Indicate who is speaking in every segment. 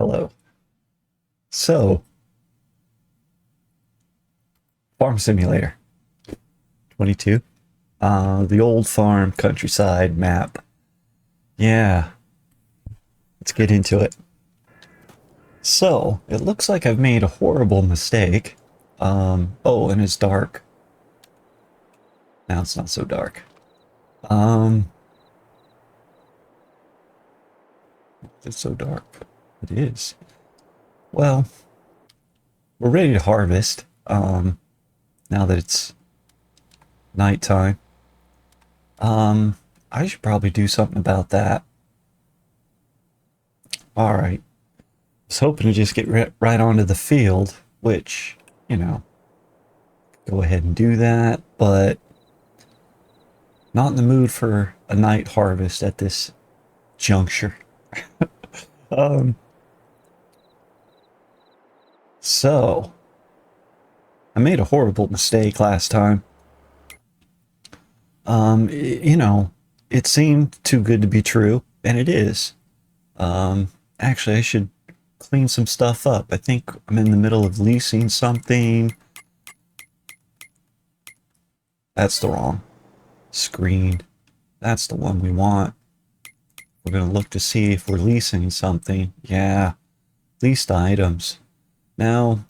Speaker 1: Hello. So, Farm Simulator 22. The old farm countryside map. Yeah, let's get into it. So, it looks like I've made a horrible mistake. Oh, and it's dark. Now it's not so dark. Um, it's so dark. It is. Well, we're ready to harvest. Now that it's nighttime. Um, I should probably do something about that. All right. Was hoping to just get right onto the field, which, you know, go ahead and do that, but not in the mood for a night harvest at this juncture. Um, so I made a horrible mistake last time. You know, it seemed too good to be true, and it is. Actually, I should clean some stuff up. I think I'm in the middle of leasing something. That's the wrong screen. That's the one we want. We're going to look to see if we're leasing something. Yeah, leased items. Now,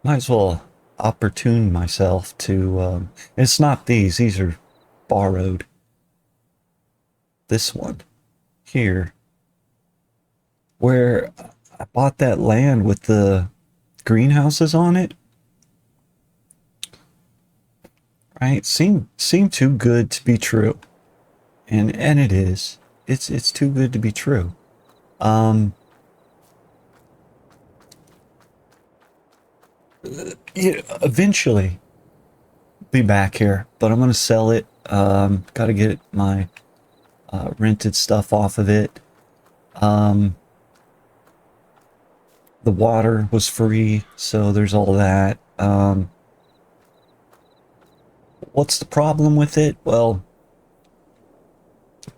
Speaker 1: might as well opportune myself to... it's not these are borrowed. This one here, where I bought that land with the greenhouses on it. Right? Seemed too good to be true. And it is. It's too good to be true. Yeah, eventually be back here, but I'm gonna sell it. Gotta get my rented stuff off of it. The water was free, so there's all that. What's the problem with it? Well,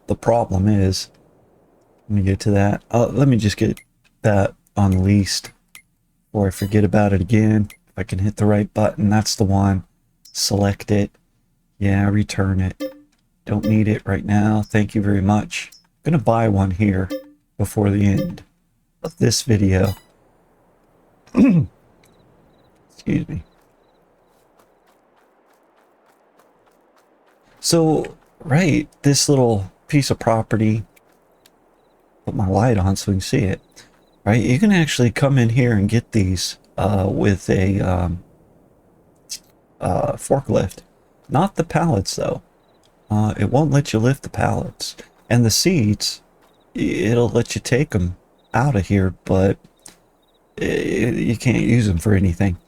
Speaker 1: the problem is, let me get to that. Let me just get that unleased before I forget about it again. If I can hit the right button, that's the one. Select it. Yeah, return it. Don't need it right now. Thank you very much. I'm gonna buy one here before the end of this video. Excuse me. So, right, this little piece of property, put my light on so we can see it. Right, you can actually come in here and get these with a forklift. Not the pallets though. It won't let you lift the pallets. And the seeds, it'll let you take them out of here, but you can't use them for anything.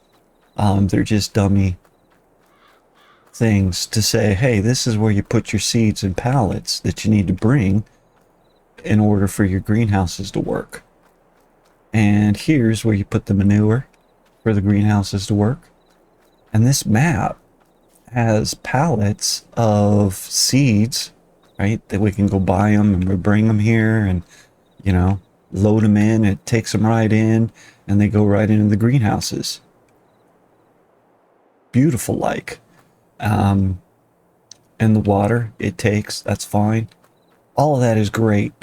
Speaker 1: They're just dummy things to say, hey, this is where you put your seeds and pallets that you need to bring in order for your greenhouses to work. And here's where you put the manure for the greenhouses to work. And this map has pallets of seeds, right, that we can go buy them and we bring them here and, you know, load them in. It takes them right in and they go right into the greenhouses. Beautiful like. And the water it takes, that's fine. All of that is great.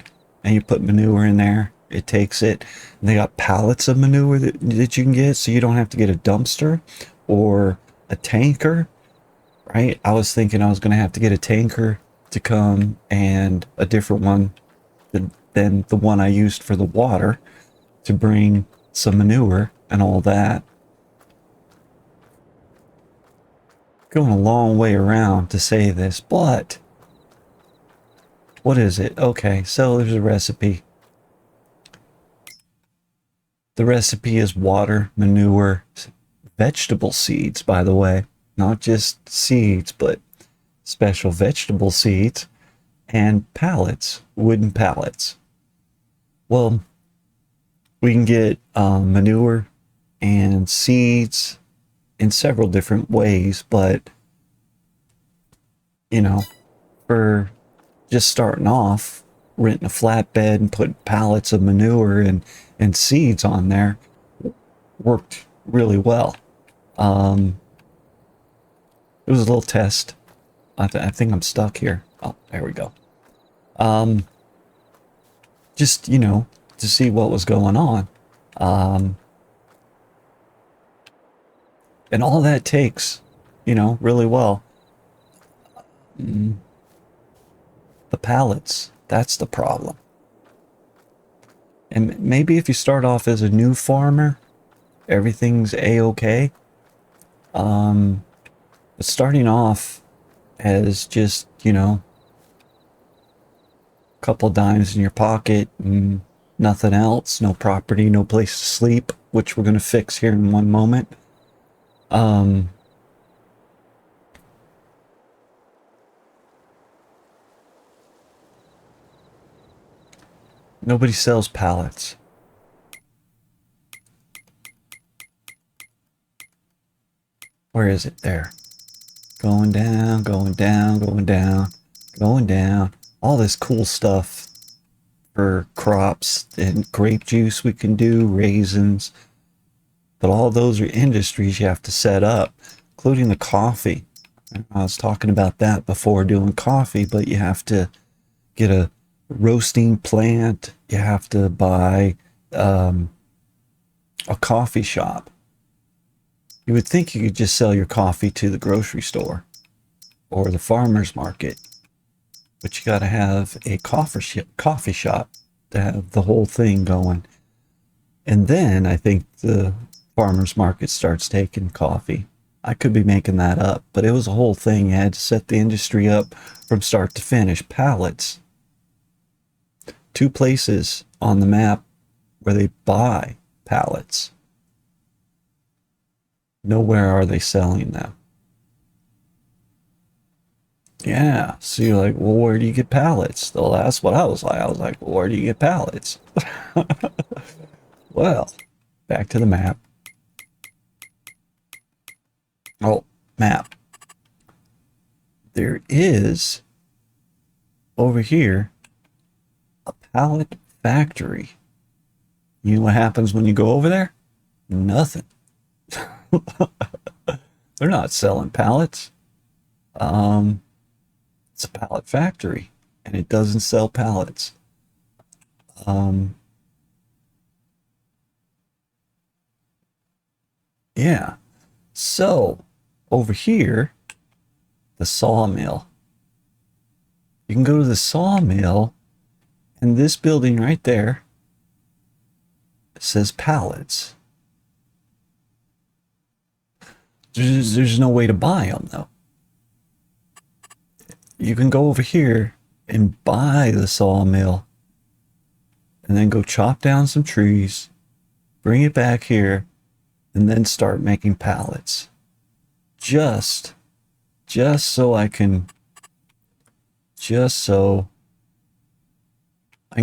Speaker 1: And you put manure in there, it takes it. And they got pallets of manure that you can get, so you don't have to get a dumpster or a tanker, right? I was thinking I was going to have to get a tanker to come and a different one than the one I used for the water to bring some manure and all that. Going a long way around to say this, but what is it? Okay, so there's a recipe. The recipe is water, manure, vegetable seeds, by the way, not just seeds, but special vegetable seeds, and pallets, wooden pallets. Well, we can get manure and seeds in several different ways, but, you know, for just starting off, renting a flatbed and putting pallets of manure and seeds on there worked really well. It was a little test. I think I'm stuck here. Oh, there we go. Just, you know, to see what was going on. And all that takes, you know, really well. The pallets, that's the problem. And maybe if you start off as a new farmer, everything's a-okay. But starting off as just, you know, a couple dimes in your pocket and nothing else, no property, no place to sleep, which we're going to fix here in one moment. Nobody sells pallets. Where is it? There. Going down, going down, going down, going down. All this cool stuff for crops and grape juice we can do, raisins. But all those are industries you have to set up, including the coffee. I was talking about that before doing coffee, but you have to get a roasting plant. You have to buy a coffee shop. You would think you could just sell your coffee to the grocery store or the farmer's market, but you got to have a coffee shop to have the whole thing going. And then I think the farmer's market starts taking coffee. I could be making that up, but it was a whole thing. You had to set the industry up from start to finish. Pallets. 2 places on the map where they buy pallets. Nowhere are they selling them. Yeah, so you're like, well, where do you get pallets? Well, that's what I was like. I was like, well, where do you get pallets? Well, back to the map. Oh, map. There is, over here, a pallet factory. You know what happens when you go over there? Nothing. They're not selling pallets. It's a pallet factory, and it doesn't sell pallets. Yeah. So, over here, the sawmill. You can go to the sawmill, and this building right there says pallets. There's no way to buy them, though. You can go over here and buy the sawmill and then go chop down some trees, bring it back here, and then start making pallets. Just so I can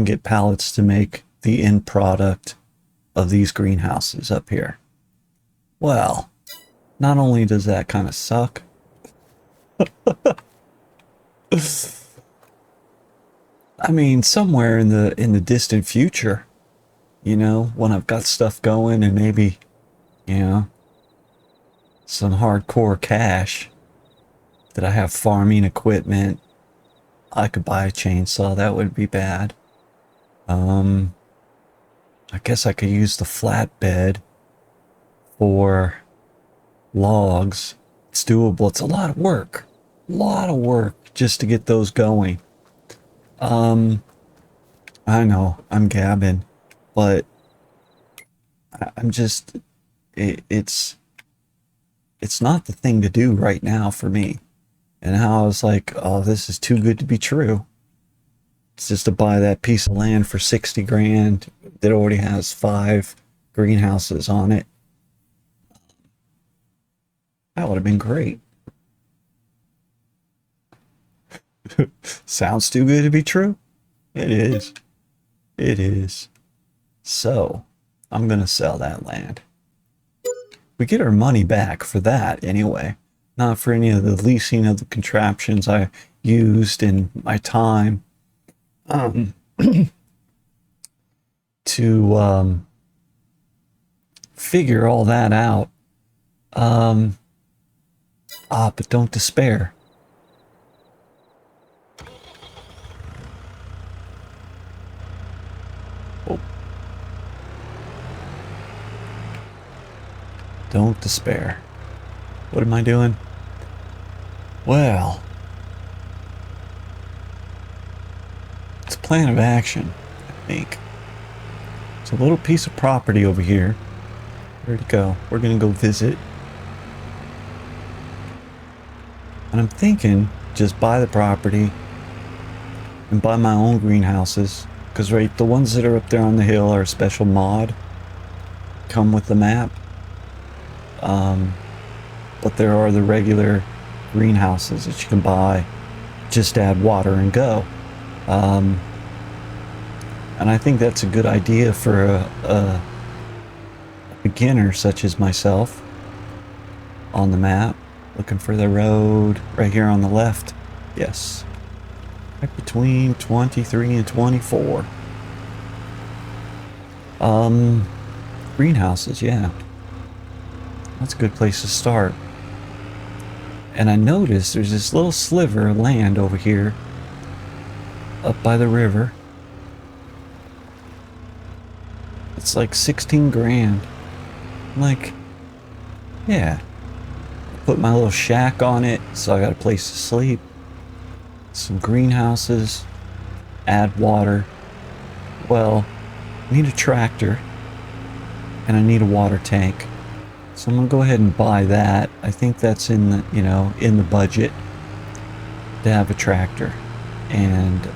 Speaker 1: get pallets to make the end product of these greenhouses up here. Well, not only does that kind of suck, I mean, somewhere in the distant future, you know, when I've got stuff going and maybe, you know, some hardcore cash, that I have farming equipment, I could buy a chainsaw. That wouldn't be bad. I guess I could use the flatbed for logs. It's doable. It's a lot of work. A lot of work just to get those going. I know I'm gabbing, but I'm just, it's not the thing to do right now for me. And how I was like, oh, this is too good to be true. It's just to buy that piece of land for 60 grand that already has 5 greenhouses on it. That would have been great. Sounds too good to be true. It is. It is. So, I'm going to sell that land. We get our money back for that anyway. Not for any of the leasing of the contraptions I used in my time. to figure all that out. But don't despair. Oh. Don't despair. What am I doing? Well, it's a plan of action, I think. It's a little piece of property over here. Where'd it go? We're gonna go visit. And I'm thinking just buy the property and buy my own greenhouses. Because, right, the ones that are up there on the hill are a special mod. Come with the map. But there are the regular greenhouses that you can buy. Just add water and go. And I think that's a good idea for a beginner such as myself. On the map. Looking for the road right here on the left. Yes. Right between 23 and 24. Greenhouses, yeah. That's a good place to start. And I noticed there's this little sliver of land over here. Up by the river. It's like 16 grand. I'm like, yeah. Put my little shack on it, so I got a place to sleep. Some greenhouses. Add water. Well, I need a tractor. And I need a water tank. So I'm gonna go ahead and buy that. I think that's in the, in the budget to have a tractor and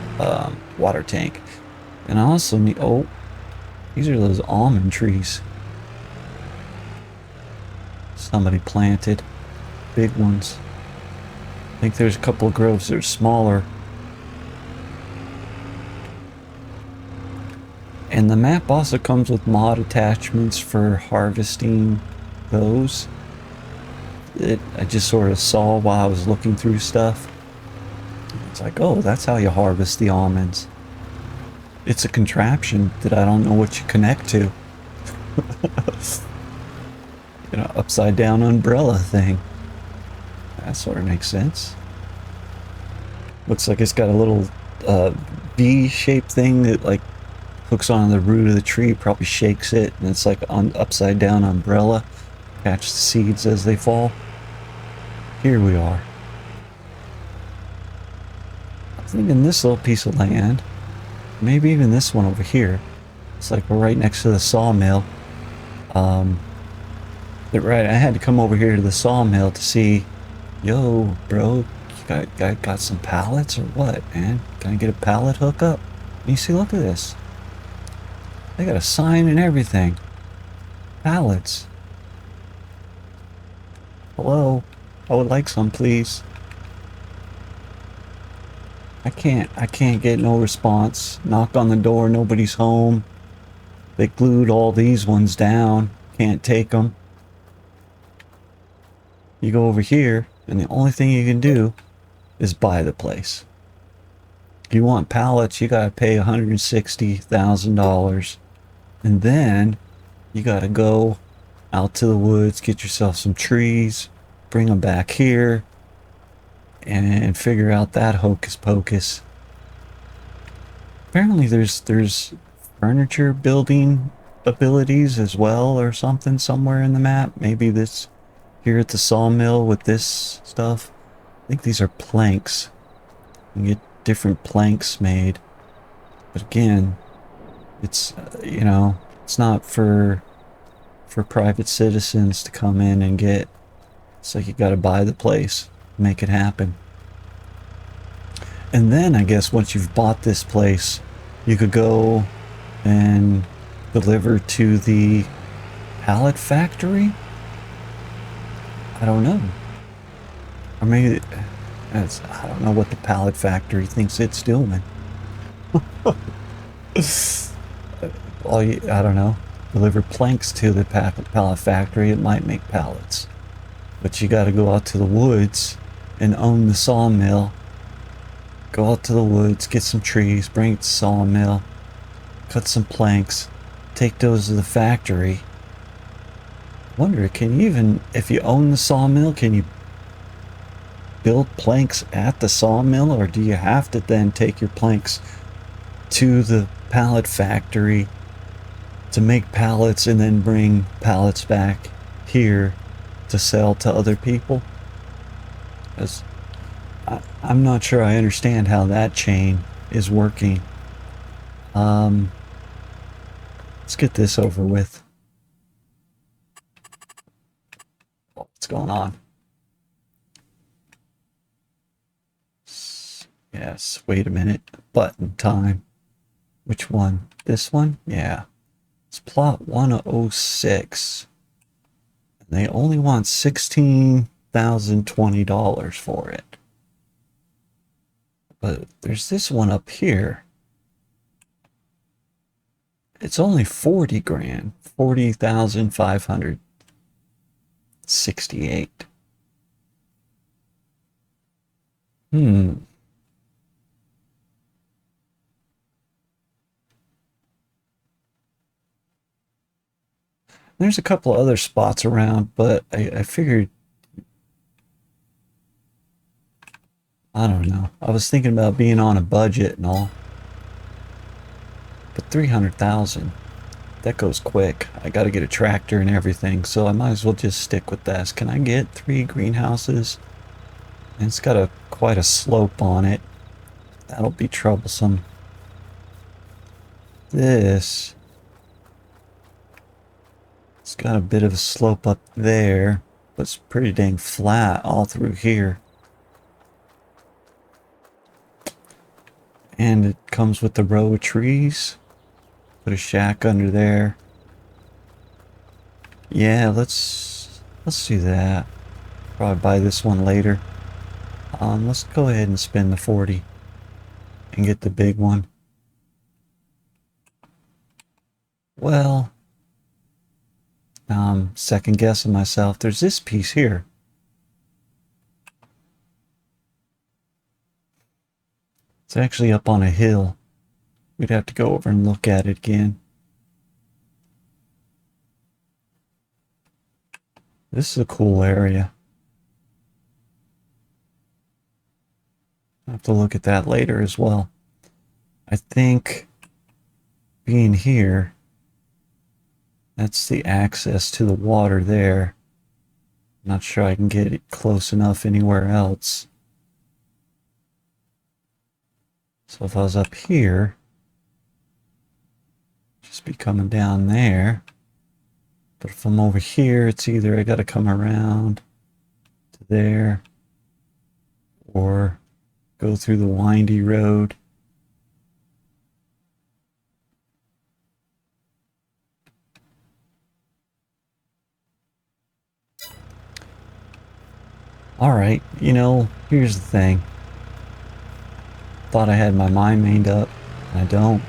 Speaker 1: water tank. And I also need, oh, these are those almond trees. Somebody planted. Big ones. I think there's a couple of groves that are smaller. And the map also comes with mod attachments for harvesting those. I just sort of saw while I was looking through stuff. It's like, oh, that's how you harvest the almonds. It's a contraption that I don't know what you connect to. Upside down umbrella thing. That sort of makes sense. Looks like it's got a little V-shaped thing that like hooks on the root of the tree, probably shakes it, and it's like an upside down umbrella. Catch the seeds as they fall. Here we are. I was thinking this little piece of land, maybe even this one over here. It's like we're right next to the sawmill. Right, I had to come over here to the sawmill to see, yo, bro, you got some pallets or what, man? Can I get a pallet hookup? And you see, look at this. They got a sign and everything. Pallets. Hello, I would like some, please. I can't get no response. Knock on the door, nobody's home. They glued all these ones down. Can't take them. You go over here, and the only thing you can do is buy the place. If you want pallets, you gotta pay $160,000. And then you gotta go out to the woods, get yourself some trees, bring them back here, and figure out that hocus pocus. Apparently there's furniture building abilities as well, or something somewhere in the map. Maybe this here at the sawmill with this stuff. I think these are planks. You can get different planks made. But again, it's it's not for private citizens to come in and get. It's like you got to buy the place, make it happen. And then I guess once you've bought this place, you could go and deliver to the pallet factory. I don't know. Or maybe I don't know what the pallet factory thinks it's doing. I don't know. Deliver planks to the pallet factory. It might make pallets. But you got to go out to the woods and own the sawmill Go out to the woods, get some trees, bring it to sawmill, cut some planks, take those to the factory. Wonder, can you even, if you own the sawmill, can you build planks at the sawmill, or do you have to then take your planks to the pallet factory to make pallets and then bring pallets back here to sell to other people? As I'm not sure I understand how that chain is working. Let's get this over with. What's going on? Yes, wait a minute. Button time. Which one? This one? Yeah. It's plot 106. And they only want $16,020 for it. But there's this one up here. It's only 40 grand. 40,568. There's a couple other spots around, but I figured, I don't know. I was thinking about being on a budget and all. But 300,000, that goes quick. I got to get a tractor and everything, so I might as well just stick with this. Can I get 3 greenhouses? And it's got quite a slope on it. That'll be troublesome. This, it's got a bit of a slope up there, but it's pretty dang flat all through here. And it comes with the row of trees. Put a shack under there. Yeah, let's do that. Probably buy this one later. Let's go ahead and spend the 40 and get the big one. Well, now I'm second guessing myself. There's this piece here. It's actually up on a hill. We'd have to go over and look at it again. This is a cool area. I'll have to look at that later as well. I think being here, that's the access to the water there. I'm not sure I can get it close enough anywhere else. So if I was up here, just be coming down there. But if I'm over here, it's either I gotta come around to there or go through the windy road. Alright, you know, here's the thing. Thought I had my mind made up, and I don't.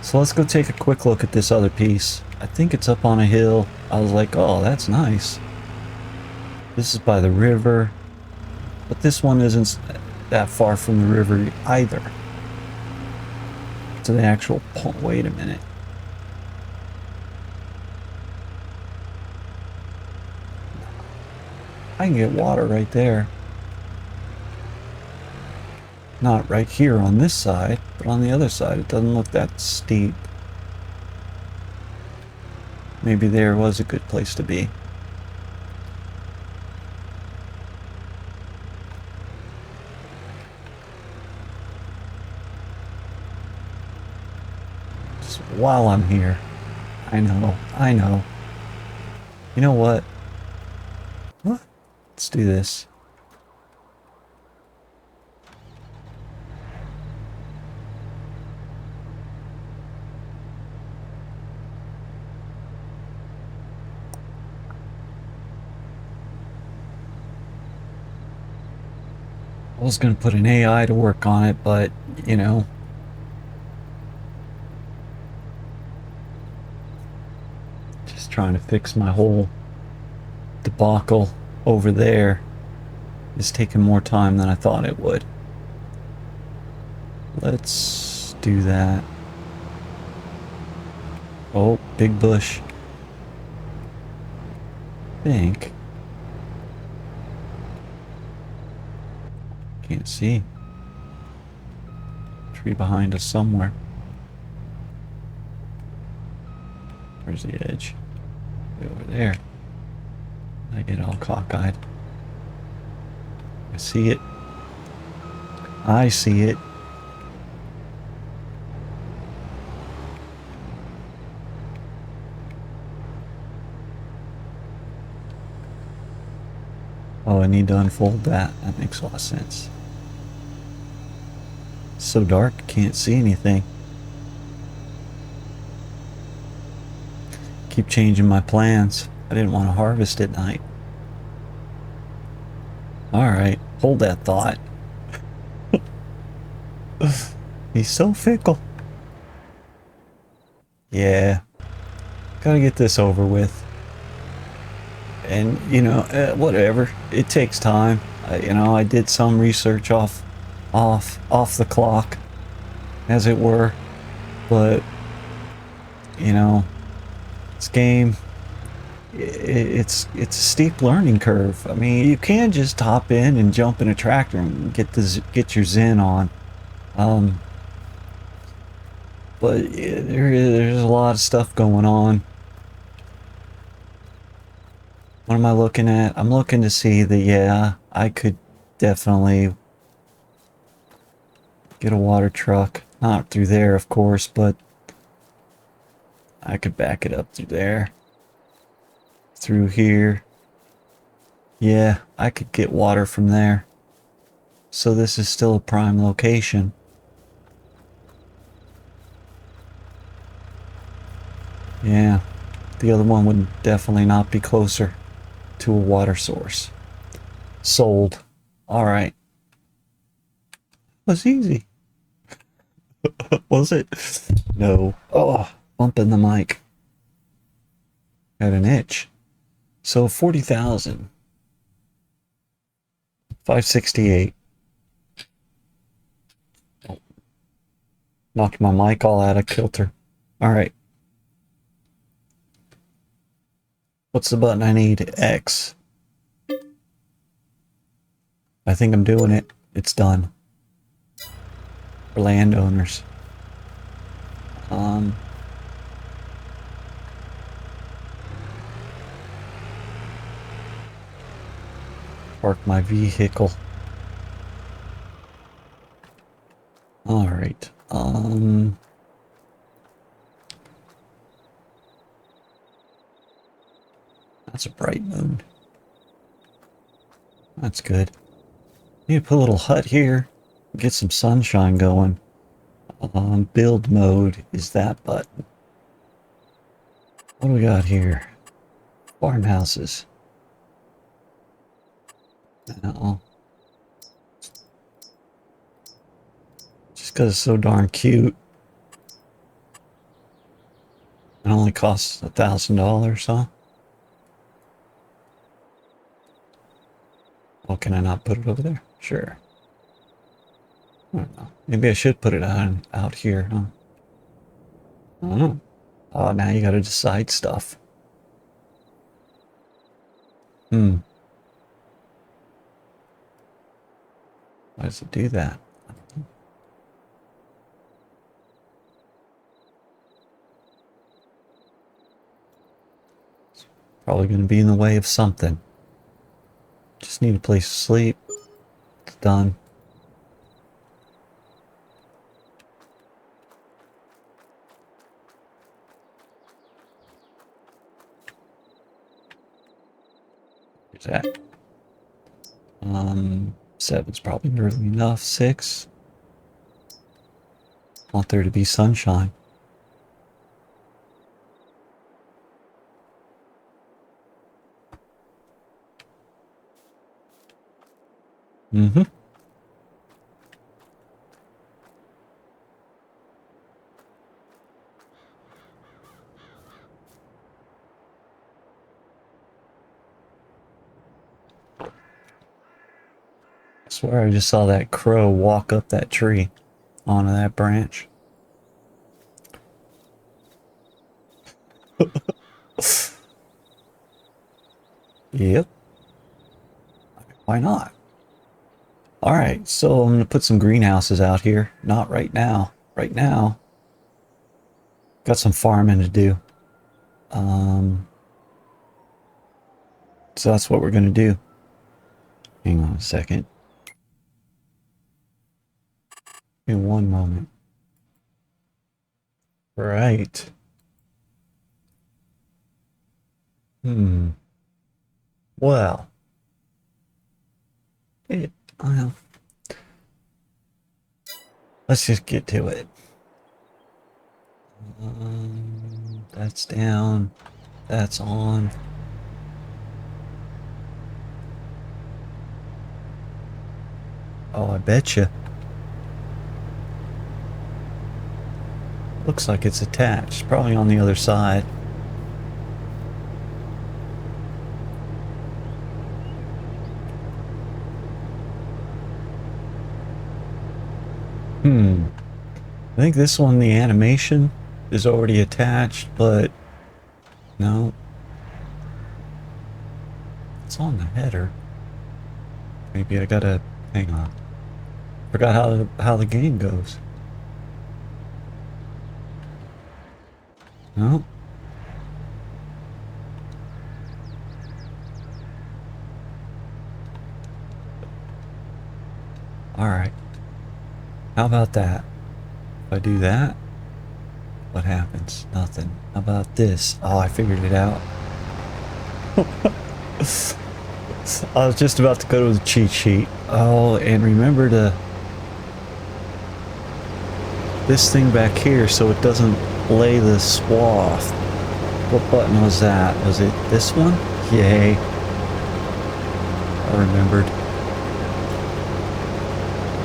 Speaker 1: So let's go take a quick look at this other piece. I think it's up on a hill. I was like, oh, that's nice. This is by the river. But this one isn't that far from the river either. To the actual point. Wait a minute. I can get water right there. Not right here on this side, but on the other side it doesn't look that steep. Maybe there was a good place to be. Just while I'm here. I know. You know what? What? Let's do this. I was going to put an AI to work on it, but, you know. Just trying to fix my whole debacle over there. It's taking more time than I thought it would. Let's do that. Oh, big bush. Think. Can't see. Tree behind us somewhere. Where's the edge? Way over there. I get all cockeyed. I see it. I see it. Oh, I need to unfold that. That makes a lot of sense. It's so dark, can't see anything. Keep changing my plans. I didn't want to harvest at night. Alright, hold that thought. He's so fickle. Yeah. Gotta get this over with. And, you know, whatever. It takes time. You know, I did some research off the clock, as it were. But, you know, this game, it's a steep learning curve. I mean, you can just hop in and jump in a tractor and get your zen on. But there's a lot of stuff going on. What am I looking at? I'm looking to see that, yeah, I could definitely get a water truck. Not through there, of course, but I could back it up through there. Through here. Yeah, I could get water from there. So this is still a prime location. Yeah, the other one would definitely not be closer to a water source. Sold. Alright. Was easy. Was it? No. Oh, bumping the mic. Got an itch. So 40,000. 568. Oh, knocked my mic all out of kilter. Alright. What's the button I need? X. I think I'm doing it. It's done. For landowners. Park my vehicle. Alright. That's a bright moon. That's good. Need to put a little hut here. Get some sunshine going. Build mode is that button. What do we got here? Farmhouses. No. Just because it's so darn cute. It only costs $1,000, huh? Oh, can I not put it over there? Sure. I don't know. Maybe I should put it out here, huh? I don't know. Oh, now you gotta decide stuff. Why does it do that? Probably gonna be in the way of something. Just need a place to sleep. It's done. Where's that? 7's probably early enough. 6. Want there to be sunshine. Mm-hmm. Swear I just saw that crow walk up that tree onto that branch. Yep. Why not? Alright, so I'm going to put some greenhouses out here. Not right now. Right now, got some farming to do. So that's what we're going to do. Hang on a second. In one moment. Right. Well. Well. Let's just get to it. That's down. That's on. Oh, I betcha. Looks like it's attached. Probably on the other side. I think this one, the animation is already attached, but no. It's on the header. Maybe I gotta, hang on. Forgot how the game goes. No. Alright. How about that? If I do that, what happens? Nothing. How about this? Oh, I figured it out. I was just about to go to the cheat sheet. Oh, and remember to... this thing back here so it doesn't lay the swath. What button was that? Was it this one? Yay. I remembered.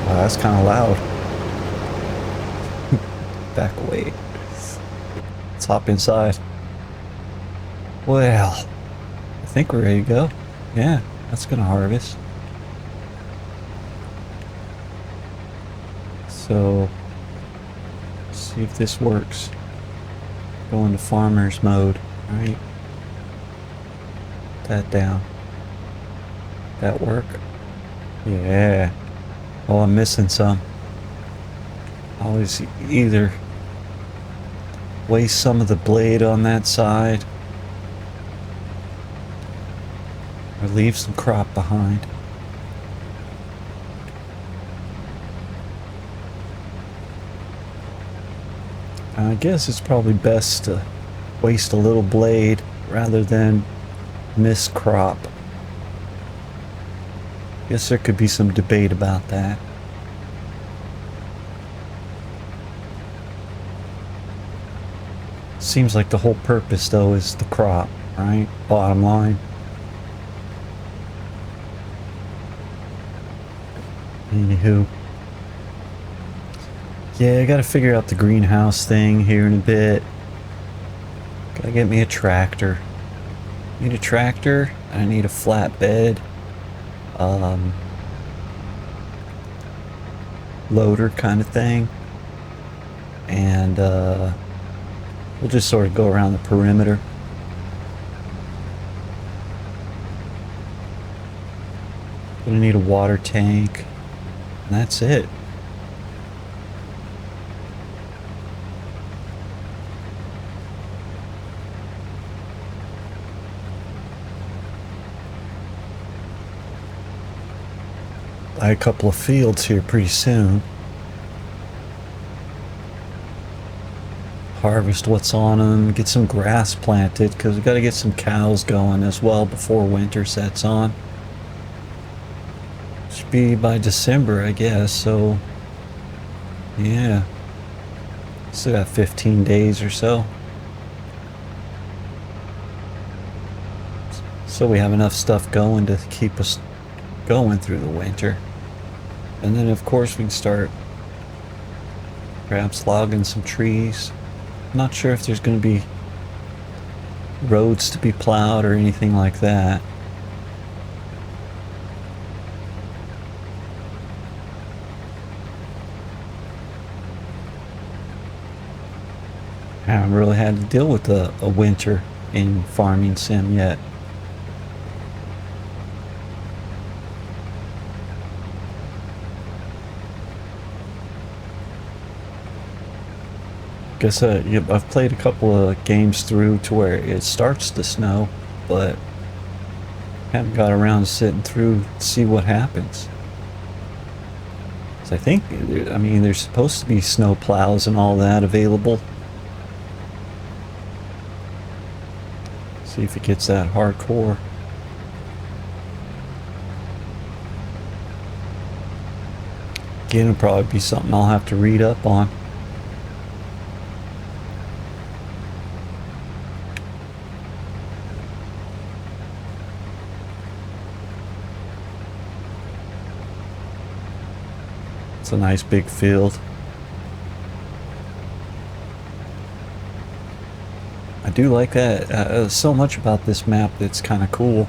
Speaker 1: Wow, that's kind of loud. Back away. Let's hop inside. Well, I think we're ready to go. Yeah, that's gonna harvest. So, let's see if this works. Go into farmer's mode, right? That down. That work? Yeah. Oh, I'm missing some. Always either waste some of the blade on that side or leave some crop behind. I guess it's probably best to waste a little blade rather than miss crop. Guess there could be some debate about that. Seems like the whole purpose though is the crop, right? Bottom line. Anywho. Yeah, I gotta figure out the greenhouse thing here in a bit. Gotta get me a tractor. Need a tractor, I need a flatbed. Loader kind of thing. And we'll just sort of go around the perimeter. Gonna need a water tank. And that's it. Buy a couple of fields here pretty soon. Harvest what's on them, get some grass planted, because we got to get some cows going as well before winter sets on. Should be by December, I guess, so yeah. Still got 15 days or so. So we have enough stuff going to keep us going through the winter. And then of course we can start perhaps logging some trees. Not sure if there's going to be roads to be plowed or anything like that. I haven't really had to deal with a winter in farming sim yet. Guess I've played a couple of games through to where it starts to snow, but haven't got around to sitting through to see what happens. So I think, I mean, there's supposed to be snow plows and all that available. See if it gets that hardcore. Again, it'll probably be something I'll have to read up on. It's a nice big field. I do like that. So much about this map that's kind of cool.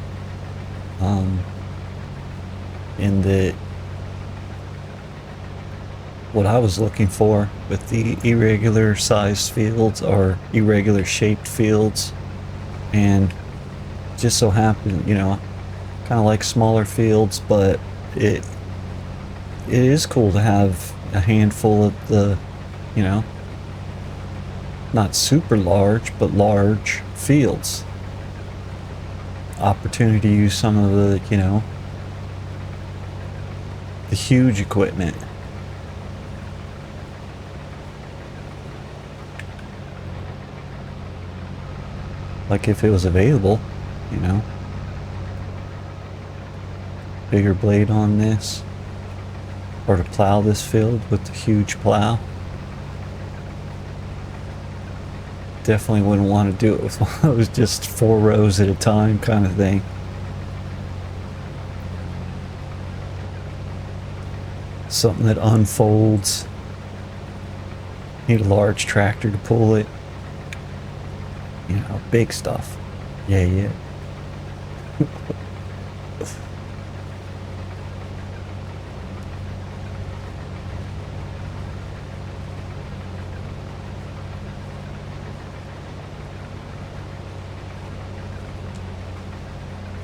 Speaker 1: In that what I was looking for with the irregular sized fields or irregular shaped fields, and just so happened, you know, kind of like smaller fields, but it is cool to have a handful of the, you know, not super large, but large fields. Opportunity to use some of the, you know, the huge equipment. Like if it was available, you know. Bigger blade on this. Or to plow this field with the huge plow. Definitely wouldn't want to do it with one of those just 4 rows at a time kind of thing. Something that unfolds. Need a large tractor to pull it. You know, big stuff. Yeah.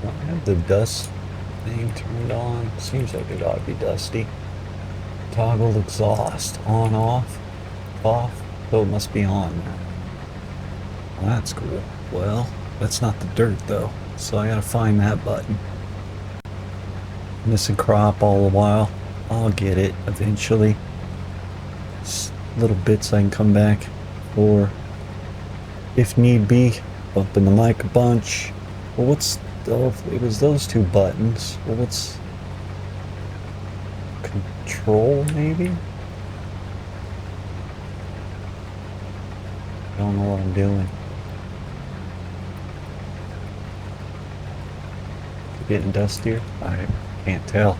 Speaker 1: I have the dust thing turned on. Seems like it ought to be dusty. Toggle exhaust on, off. So it must be on now. Well, that's cool. Well, that's not the dirt though, so I gotta find that button. Missing crop all the while. I'll get it eventually. Just little bits I can come back for if need be. Bumping the mic a bunch. Well, what's it was those 2 buttons. Well, what's control maybe? I don't know what I'm doing. Getting dustier? I can't tell.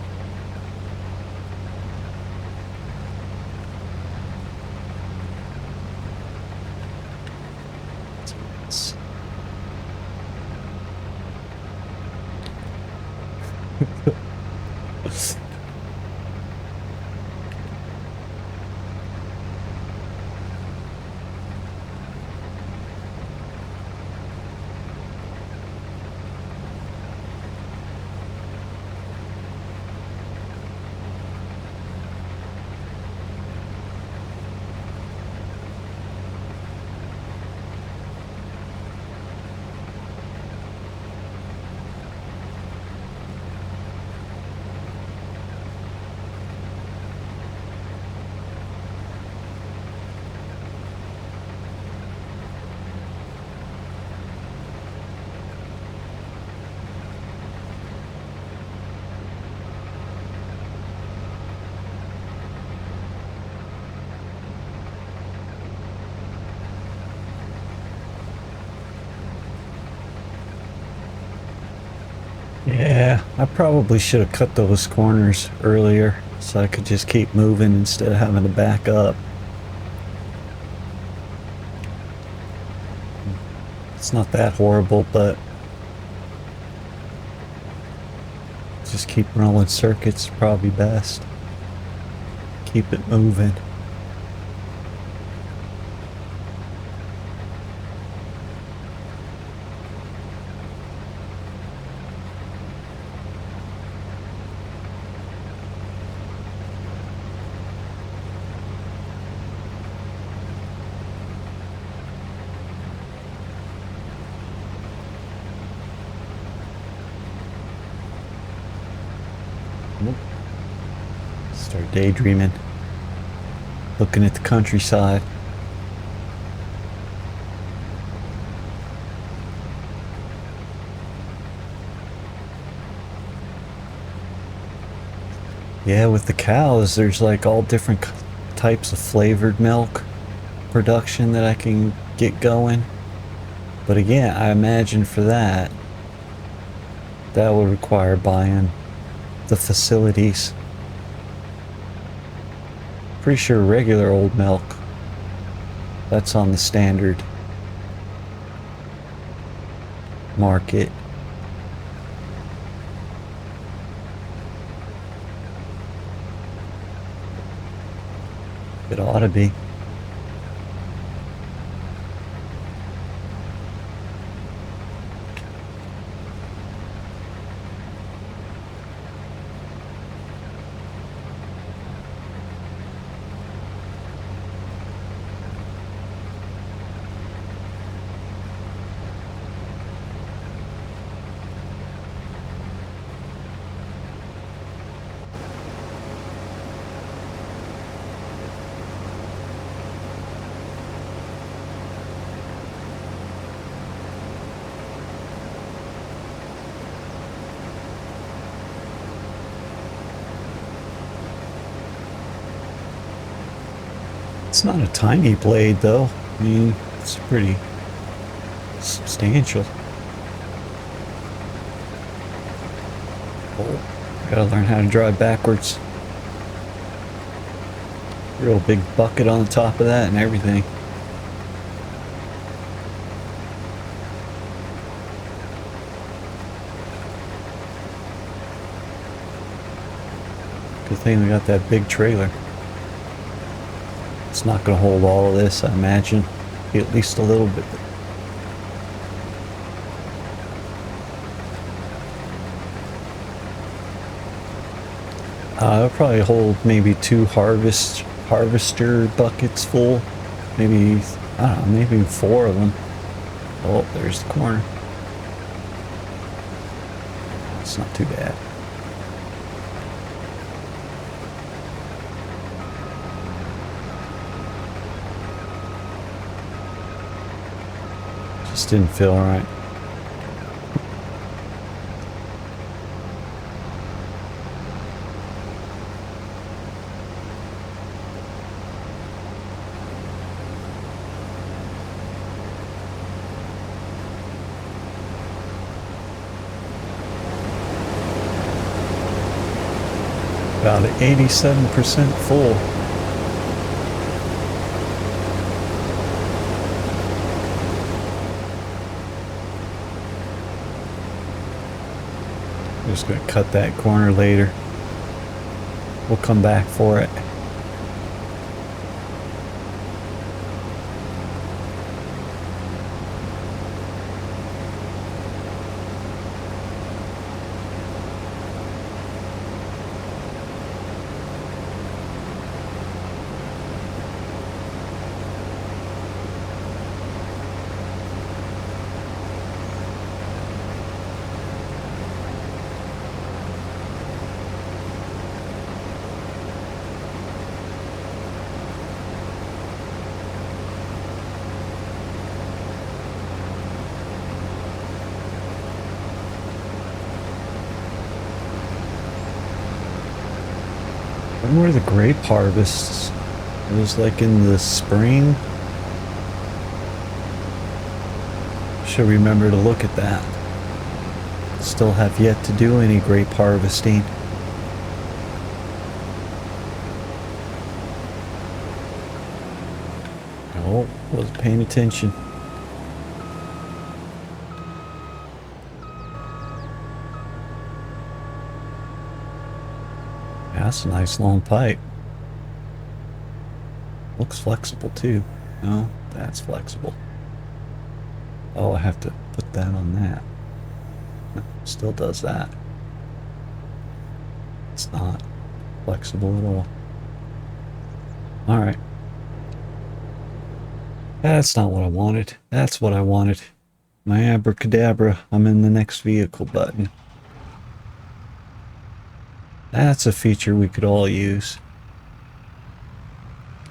Speaker 1: Yeah, I probably should have cut those corners earlier so I could just keep moving instead of having to back up. It's not that horrible, but just keep rolling circuits probably best. Keep it moving. Start daydreaming, looking at the countryside. Yeah, with the cows, there's like all different types of flavored milk production that I can get going. But again, I imagine for that, that would require buying the facilities. Pretty sure regular old milk, that's on the standard market. It ought to be. It's not a tiny blade though. I mean, it's pretty substantial. Oh, gotta learn how to drive backwards. Real big bucket on the top of that and everything. Good thing we got that big trailer. It's not going to hold all of this, I imagine. At least a little bit. It'll probably hold maybe 2 harvester buckets full. Maybe, I don't know, maybe 4 of them. Oh, there's the corner. It's not too bad. Just didn't feel right. About 87% full. Just gonna cut that corner later. We'll come back for it. When were the grape harvests? It was like in the spring. Should remember to look at that. Still have yet to do any grape harvesting. Oh, wasn't paying attention. That's a nice long pipe. Looks flexible too. No, that's flexible. Oh, I have to put that on that. No, still does that. It's not flexible at all. Alright. That's not what I wanted. That's what I wanted. My abracadabra, I'm in the next vehicle button. That's a feature we could all use.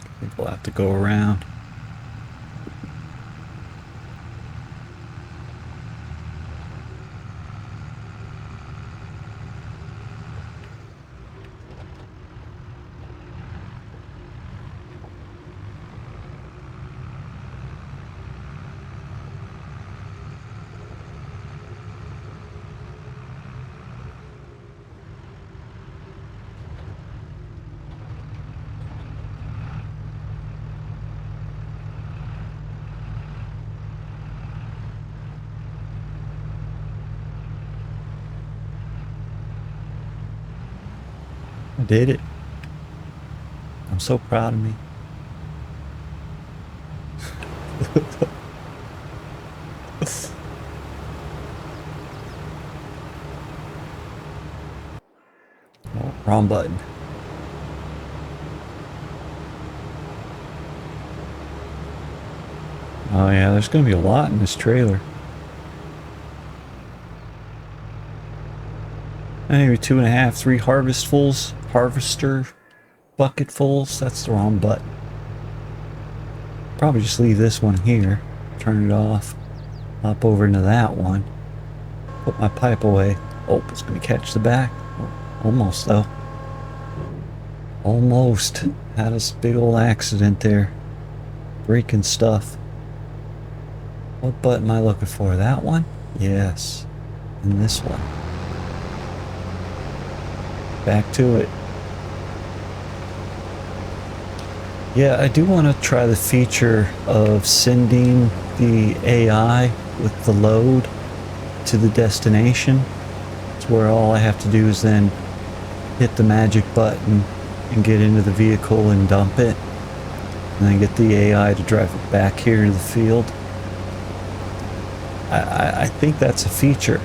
Speaker 1: I think we'll have to go around. I did it. I'm so proud of me. Oh, wrong button. Oh yeah, there's gonna be a lot in this trailer. Maybe 2.5, 3 harvester bucketfuls. That's the wrong button. Probably just leave this one here. Turn it off. Hop over into that one. Put my pipe away. Oh, it's gonna catch the back. Oh, almost though. Almost. Had a big old accident there. Breaking stuff. What button am I looking for? That one? Yes. And this one. Back to it. Yeah, I do want to try the feature of sending the AI with the load to the destination. It's where all I have to do is then hit the magic button and get into the vehicle and dump it. And then get the AI to drive it back here to the field. I think that's a feature.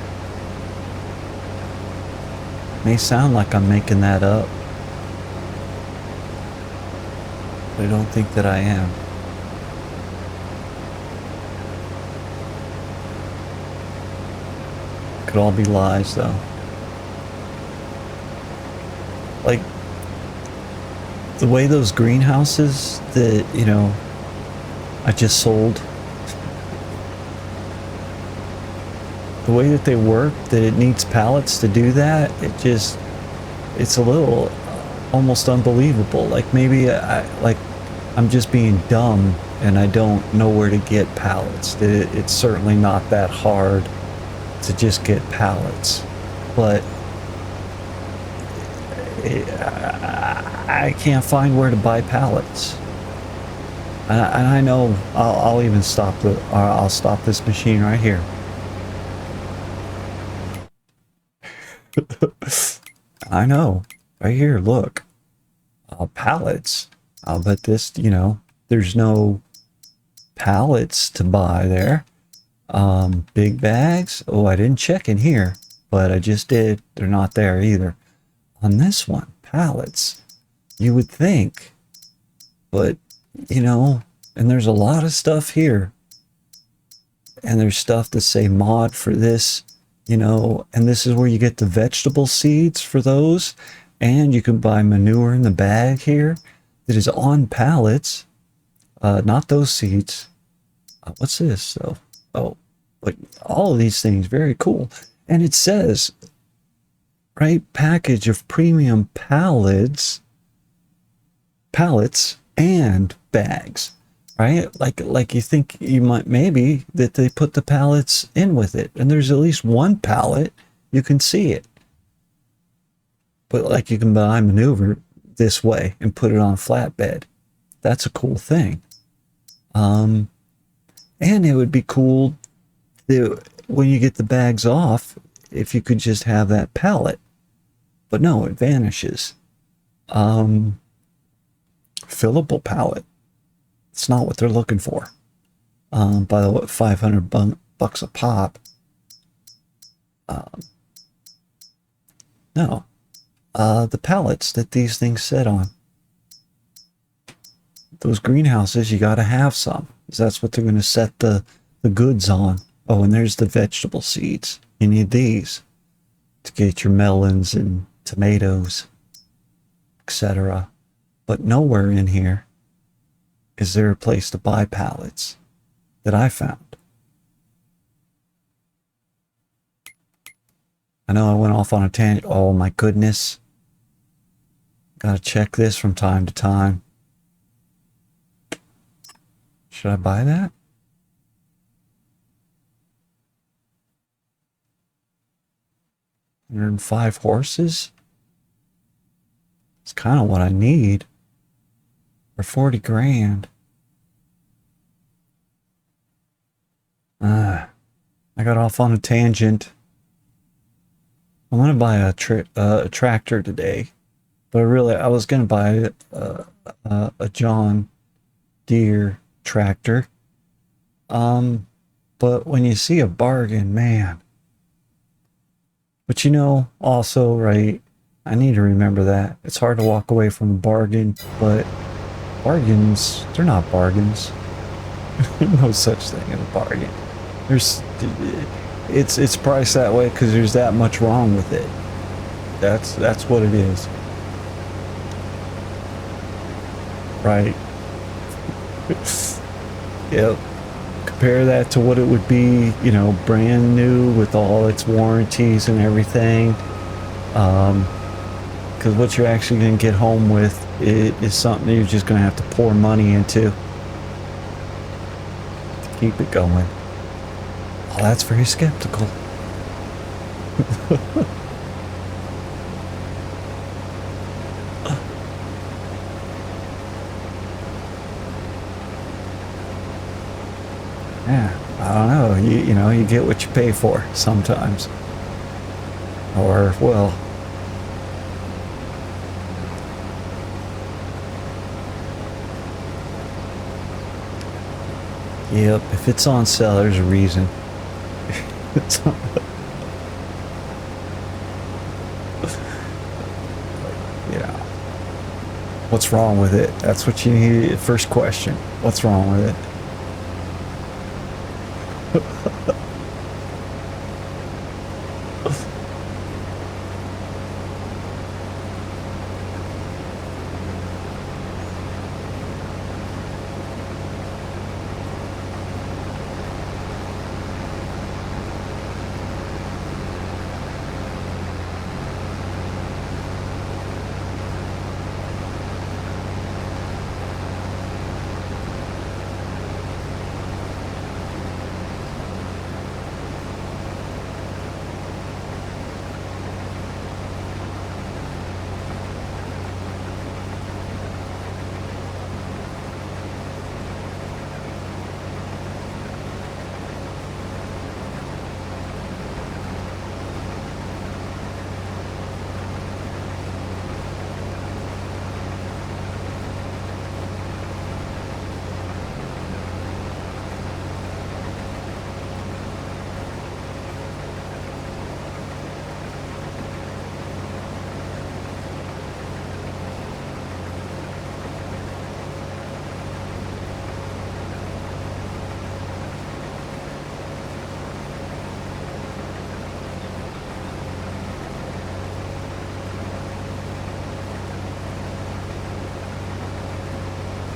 Speaker 1: May sound like I'm making that up, but I don't think that I am. Could all be lies though. Like the way those greenhouses that, you know, I just sold, the way that they work, that it needs pallets to do that, it's a little almost unbelievable. Like maybe I'm just being dumb and I don't know where to get pallets. It's certainly not that hard to just get pallets, but I can't find where to buy pallets. And I know I'll even stop I'll stop this machine right here. I know, right here, look. Pallets. I'll bet this, you know, there's no pallets to buy there. Big bags. Oh, I didn't check in here, but I just did. They're not there either. On this one, pallets. You would think, but, you know, and there's a lot of stuff here. And there's stuff to say mod for this, you know, and this is where you get the vegetable seeds for those. And you can buy manure in the bag here that is on pallets. Not those seeds. What's this though? Oh, but all of these things, very cool. And it says, right, package of premium pallets and bags, right? Like you think you might maybe that they put the pallets in with it, and there's at least one pallet. You can see it. But like you can buy maneuver this way and put it on a flatbed. That's a cool thing. And it would be cool that when you get the bags off, if you could just have that pallet. But no, it vanishes. Fillable pallet. It's not what they're looking for. By the way, 500 bucks a pop. No. The pallets that these things sit on. Those greenhouses, you got to have some. Because that's what they're going to set the goods on. Oh, and there's the vegetable seeds. You need these to get your melons and tomatoes, etc. But nowhere in here is there a place to buy pallets that I found. I know I went off on a tangent. Oh my goodness. Gotta check this from time to time. Should I buy that? $105 horses? It's kind of what I need. For 40 grand. I got off on a tangent. I'm gonna buy a tractor today, but I was gonna buy a John Deere tractor. But when you see a bargain, man. But you know, also, right, I need to remember that. It's hard to walk away from a bargain, but bargains, they're not bargains. There's no such thing as a bargain. It's priced that way because there's that much wrong with it. That's what it is. Right. Yep. Compare that to what it would be, you know, brand new with all its warranties and everything. Because what you're actually going to get home with is something you're just going to have to pour money into to keep it going. Well, that's very skeptical. Yeah, I don't know. You know, you get what you pay for sometimes. Or, well, yep, if it's on sale, there's a reason. It's on, you know, what's wrong with it? That's what you need. First question. What's wrong with it?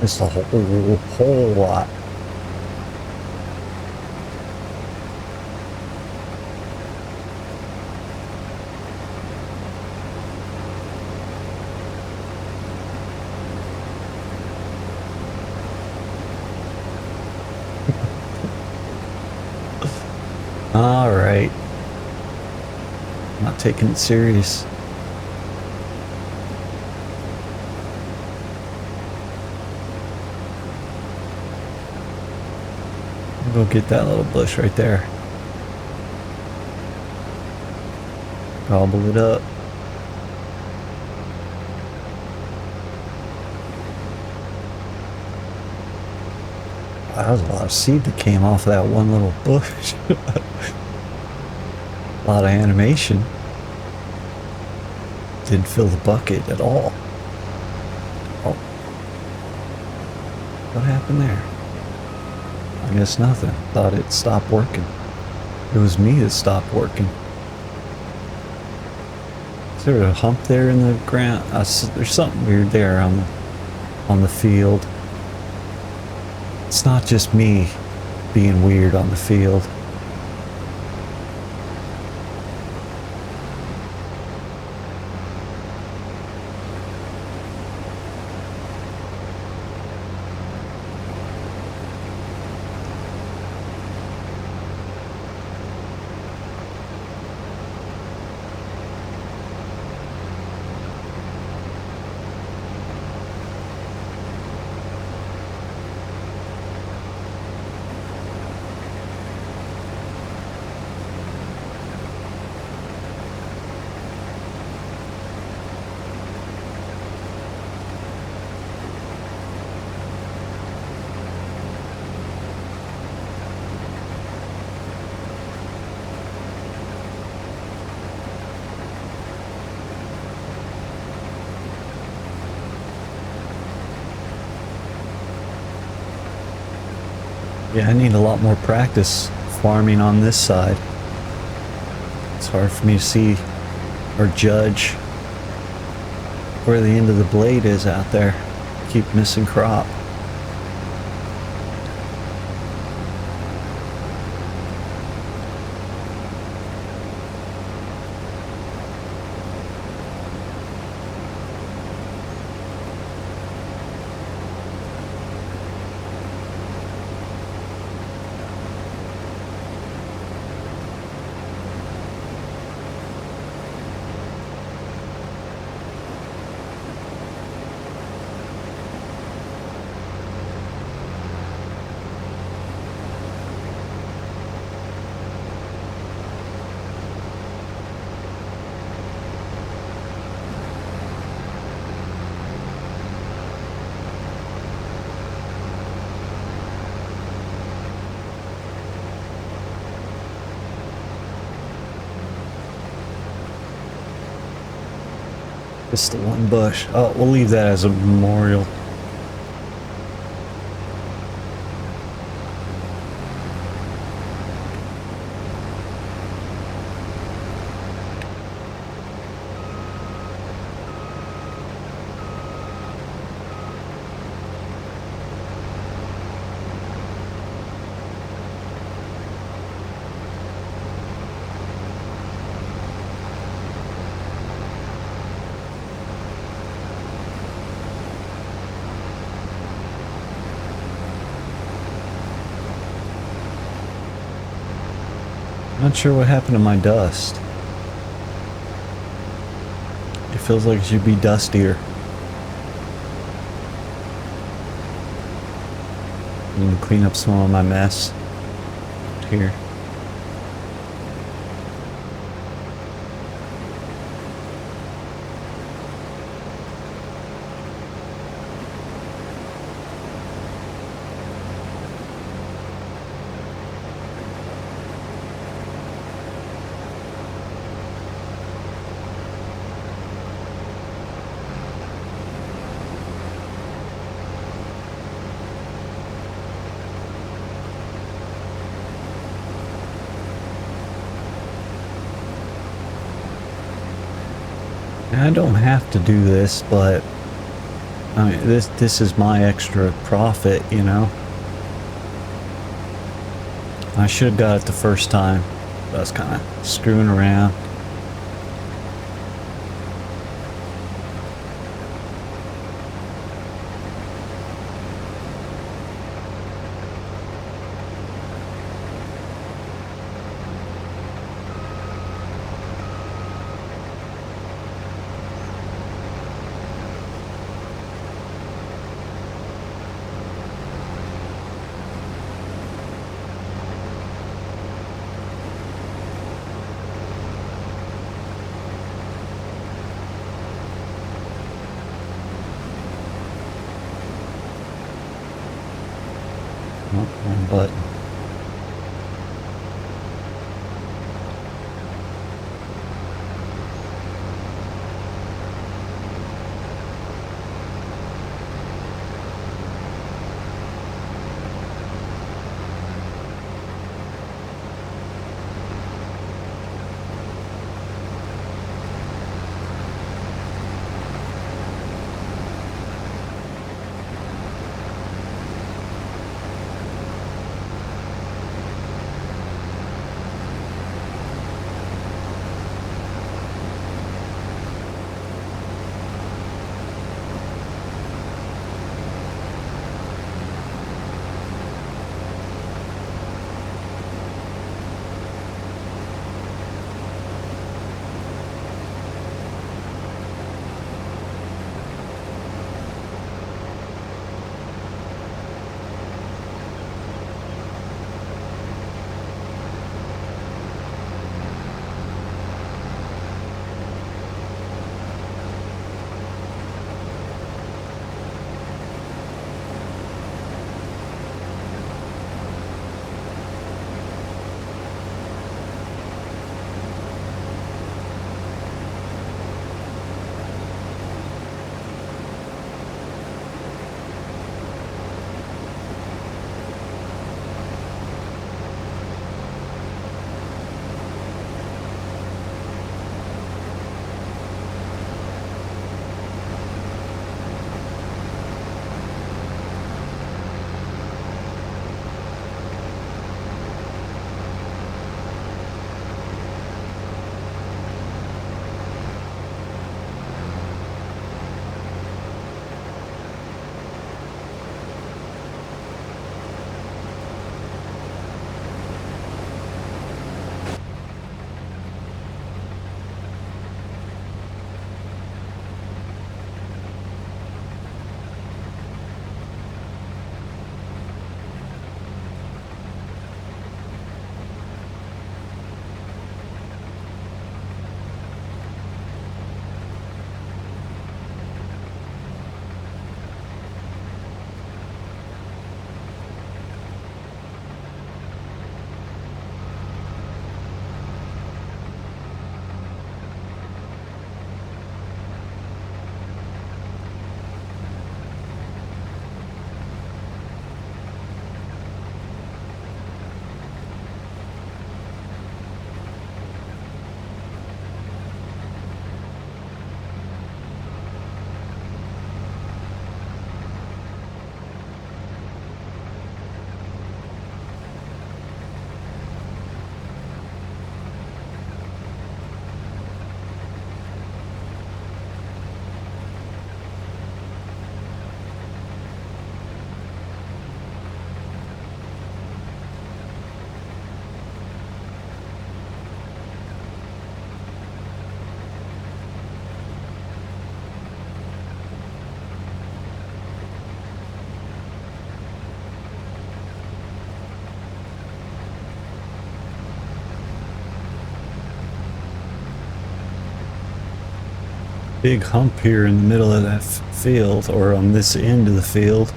Speaker 1: It's a whole lot. All right. I'm not taking it serious. Go get that little bush right there. Gobble it up. That was a lot of seed that came off of that one little bush. A lot of animation. Didn't fill the bucket at all. Oh. What happened there? I guess nothing. Thought it stopped working. It was me that stopped working. Is there a hump there in the ground? There's something weird there on the field. It's not just me being weird on the field. Yeah, I need a lot more practice farming on this side. It's hard for me to see or judge where the end of the blade is out there. Keep missing crop. Just the one bush. Oh, we'll leave that as a memorial. Not sure what happened to my dust. It feels like it should be dustier. I'm gonna clean up some of my mess here. I don't have to do this, but I mean, this is my extra profit, you know. I should have got it the first time. I was kind of screwing around. Oh, wrong button. Big hump here in the middle of that field, or on this end of the field.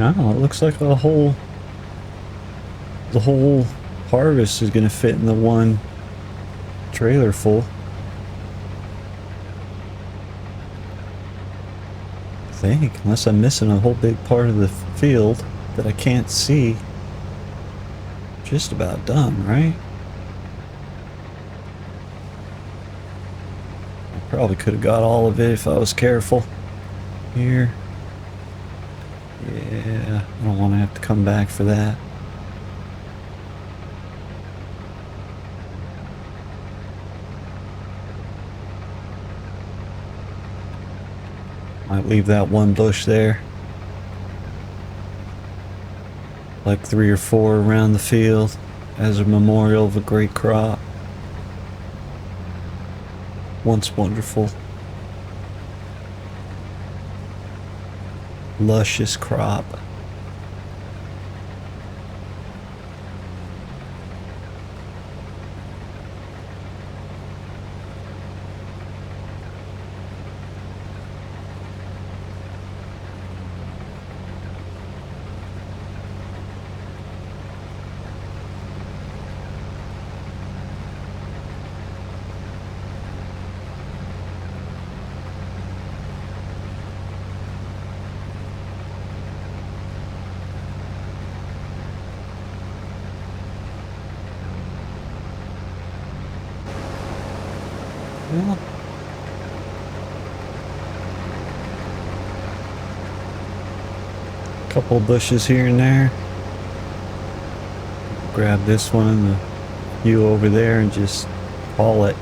Speaker 1: Oh, it looks like the whole harvest is gonna fit in the one trailer full. I think, unless I'm missing a whole big part of the field that I can't see. Just about done, right? I probably could have got all of it if I was careful. Here. Yeah, I don't want to have to come back for that. Might leave that one bush there. Like 3 or 4 around the field as a memorial of a great crop. Once wonderful. Luscious crop. Well, couple bushes here and there. Grab this one and the few over there and just haul it.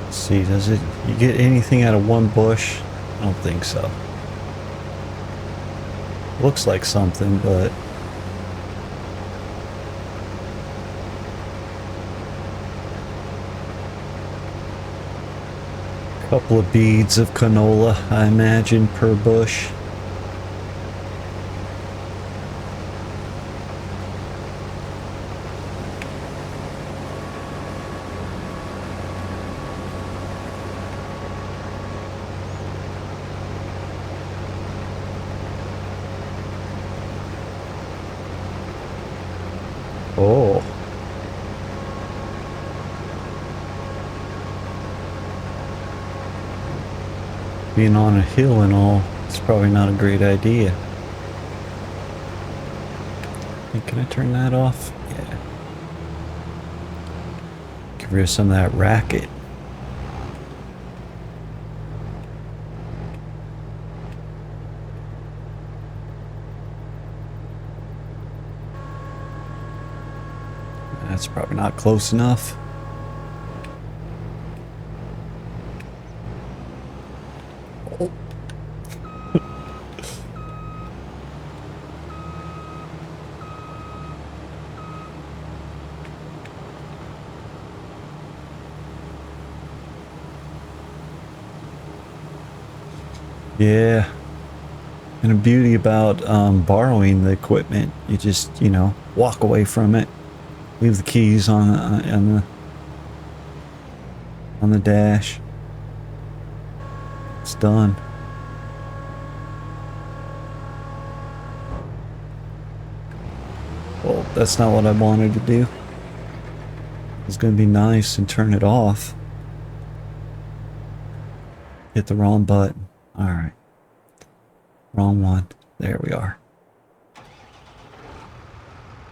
Speaker 1: Let's see, does it, you get anything out of one bush? I don't think so. Looks like something, but a couple of beads of canola, I imagine, per bush. Oh. Being on a hill and all, it's probably not a great idea. Hey, can I turn that off? Yeah. Get rid of some of that racket. That's probably not close enough. Yeah. And the beauty about borrowing the equipment, you just, you know, walk away from it, leave the keys on the dash. It's done. Well, that's not what I wanted to do. It's gonna be nice and turn it off. Hit the wrong button. Alright. Wrong one. There we are.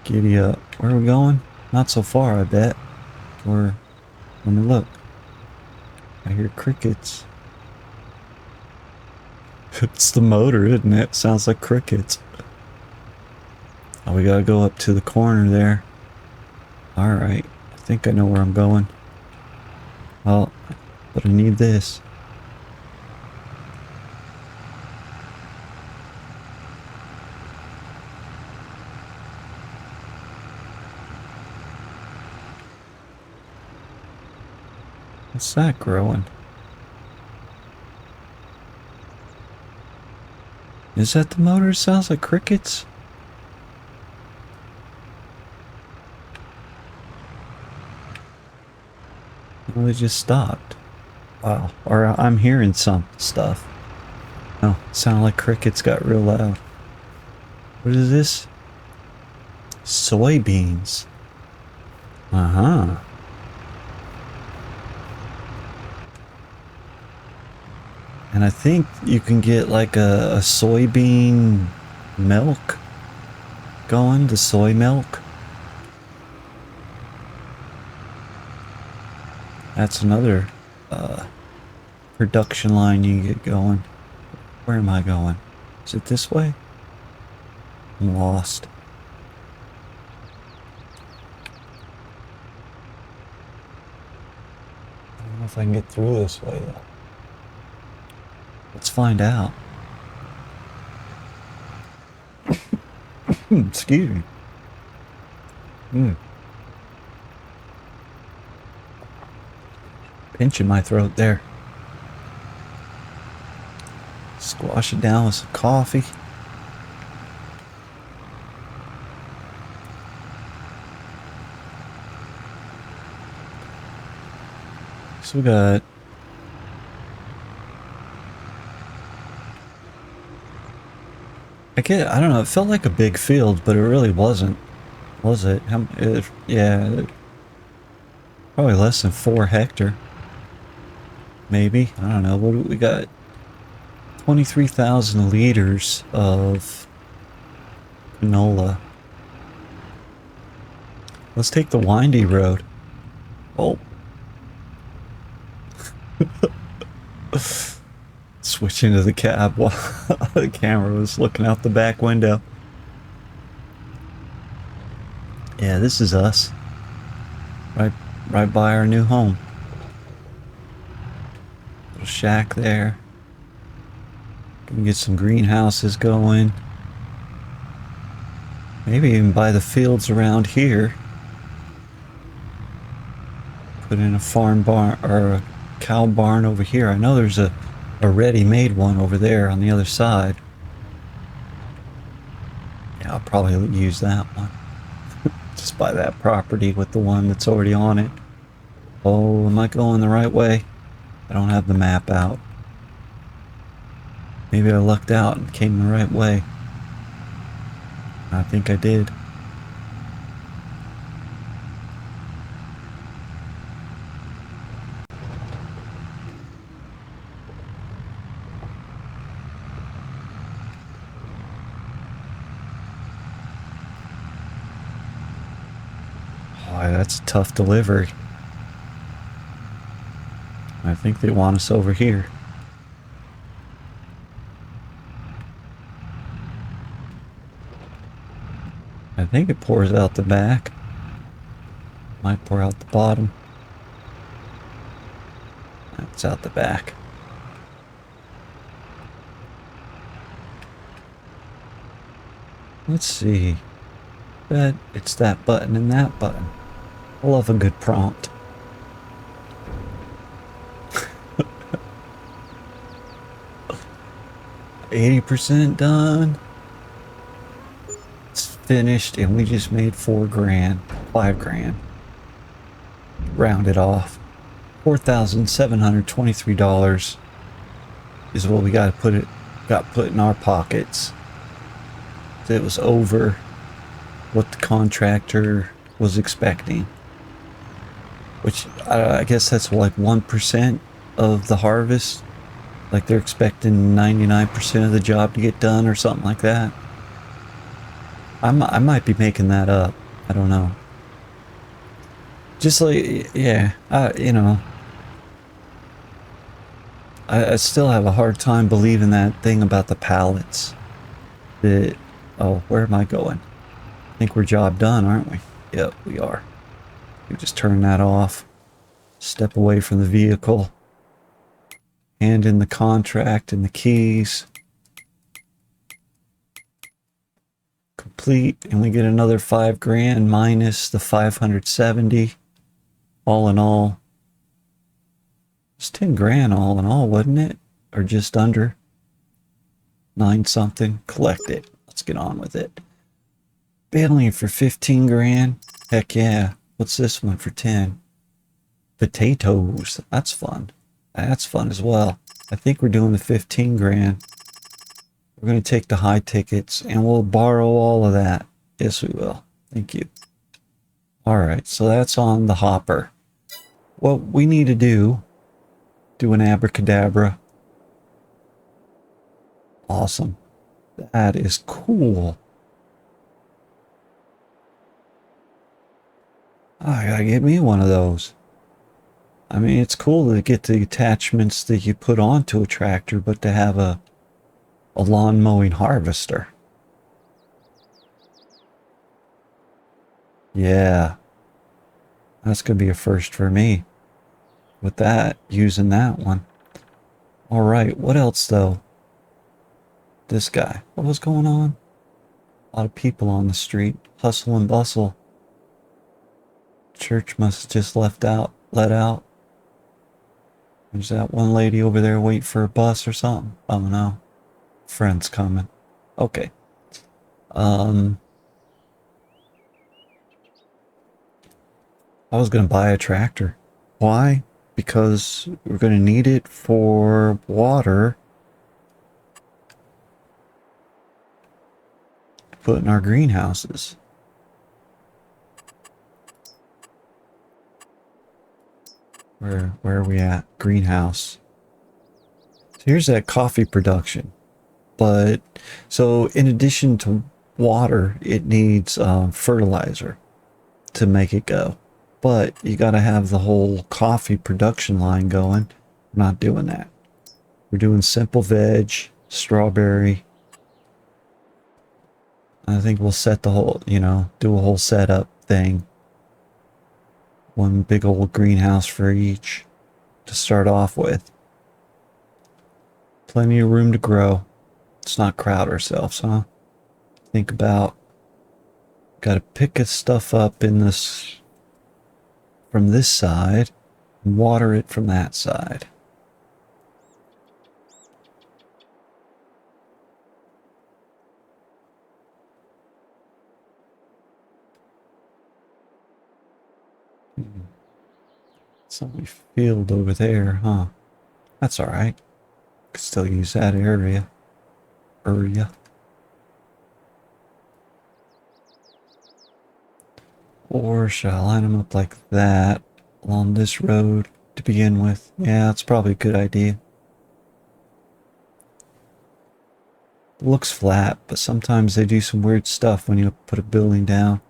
Speaker 1: Giddy up. Where are we going? Not so far, I bet. Or let me look. I hear crickets. It's the motor, isn't it? Sounds like crickets. Oh, we gotta go up to the corner there. Alright. I think I know where I'm going. Well, but I need this. What's that growing? Is that the motor? It sounds like crickets. Well, it just stopped. Wow. Or I'm hearing some stuff. No, it sounded like crickets got real loud. What is this? Soybeans. Uh-huh. And I think you can get like a soybean milk going, the soy milk. That's another production line you get going. Where am I going? Is it this way? I'm lost. I don't know if I can get through this way though. Let's find out. Excuse me. Pinch in my throat there. Squash it down with some coffee. So we got I don't know, it felt like a big field, but it really wasn't. Was it? Yeah, probably less than 4 hectare. Maybe. I don't know. What do we got? 23,000 liters of canola. Let's take the windy road. Oh. Switch into the cab while the camera was looking out the back window. Yeah, this is us. Right by our new home. Little shack there. Can get some greenhouses going. Maybe even buy the fields around here. Put in a farm barn or a cow barn over here. I know there's a ready-made one over there on the other side. Yeah, I'll probably use that one. Just buy that property with the one that's already on it. Oh, am I going the right way? I don't have the map out. Maybe I lucked out and came the right way. I think I did. Oh, that's a tough delivery. I think they want us over here. I think it pours out the back. Might pour out the bottom. That's out the back. Let's see. Bet it's that button and that button. I love a good prompt. %, done. It's finished and we just made 4 grand, 5 grand. Round it off. $4,723 is what we got put in our pockets. It was over what the contractor was expecting, which I guess that's like 1% of the harvest. Like they're expecting 99% of the job to get done or something like that. I might be making that up. I don't know. Just like, yeah, you know, I still have a hard time believing that thing about the pallets. That, oh, where am I going? I think we're job done, aren't we? Yep, we are. You just turn that off, step away from the vehicle, hand in the contract and the keys. Complete, and we get another 5 grand minus the 570. All in all, it's 10 grand all in all, wasn't it? Or just under 9 something. Collect it. Let's get on with it. Bailing for 15 grand. Heck yeah. What's this one for 10? Potatoes. That's fun. That's fun as well. I think we're doing the 15 grand. We're going to take the high tickets and we'll borrow all of that. Yes, we will. Thank you. All right, so that's on the hopper. What we need to do an abracadabra. Awesome. That is cool. I gotta get me one of those. I mean, it's cool to get the attachments that you put onto a tractor, but to have a lawn mowing harvester. Yeah, that's gonna be a first for me with that, using that one. All right, what else though? This guy. What was going on? A lot of people on the street. Hustle and bustle. Church must have just let out. There's that one lady over there waiting for a bus or something. Oh no. Friend's coming. Okay. I was gonna buy a tractor. Why? Because we're gonna need it for water to put in our greenhouses. Where are we at? Greenhouse. So here's that coffee production. But so in addition to water, it needs fertilizer to make it go. But you got to have the whole coffee production line going. We're not doing that. We're doing simple veg, strawberry. I think we'll set the whole, you know, do a whole setup thing. One big old greenhouse for each to start off with. Plenty of room to grow. Let's not crowd ourselves, huh? Think about, got to pick this stuff up in this, from this side, and water it from that side. It's only field over there, huh? That's alright. Could still use that area. Or should I line them up like that along this road to begin with? Yeah, that's probably a good idea. It looks flat, but sometimes they do some weird stuff when you put a building down.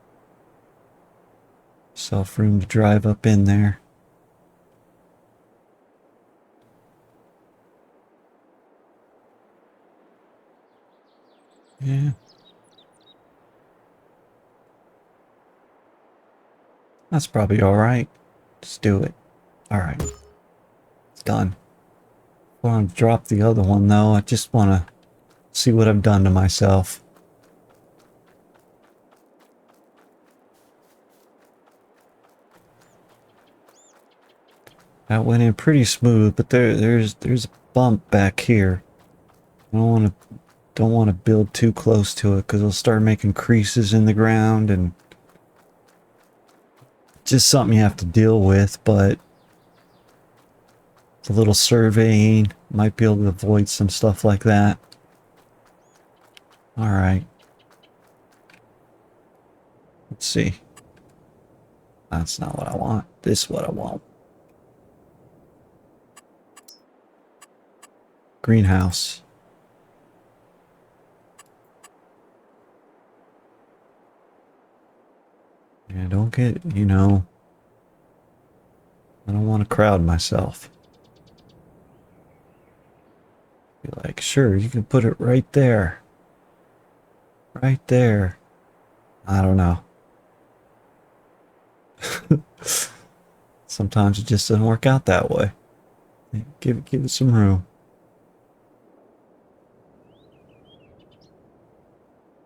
Speaker 1: Self room to drive up in there. Yeah. That's probably alright. Just do it. Alright. It's done. I want to drop the other one though. I just want to see what I've done to myself. That went in pretty smooth, but there's a bump back here. I don't want to build too close to it because it'll start making creases in the ground and just something you have to deal with, but a little surveying might be able to avoid some stuff like that. All right. Let's see. That's not what I want. This is what I want. Greenhouse. Yeah, don't get, you know, I don't want to crowd myself. Be like, sure, you can put it right there. Right there. I don't know. Sometimes it just doesn't work out that way. Give it some room.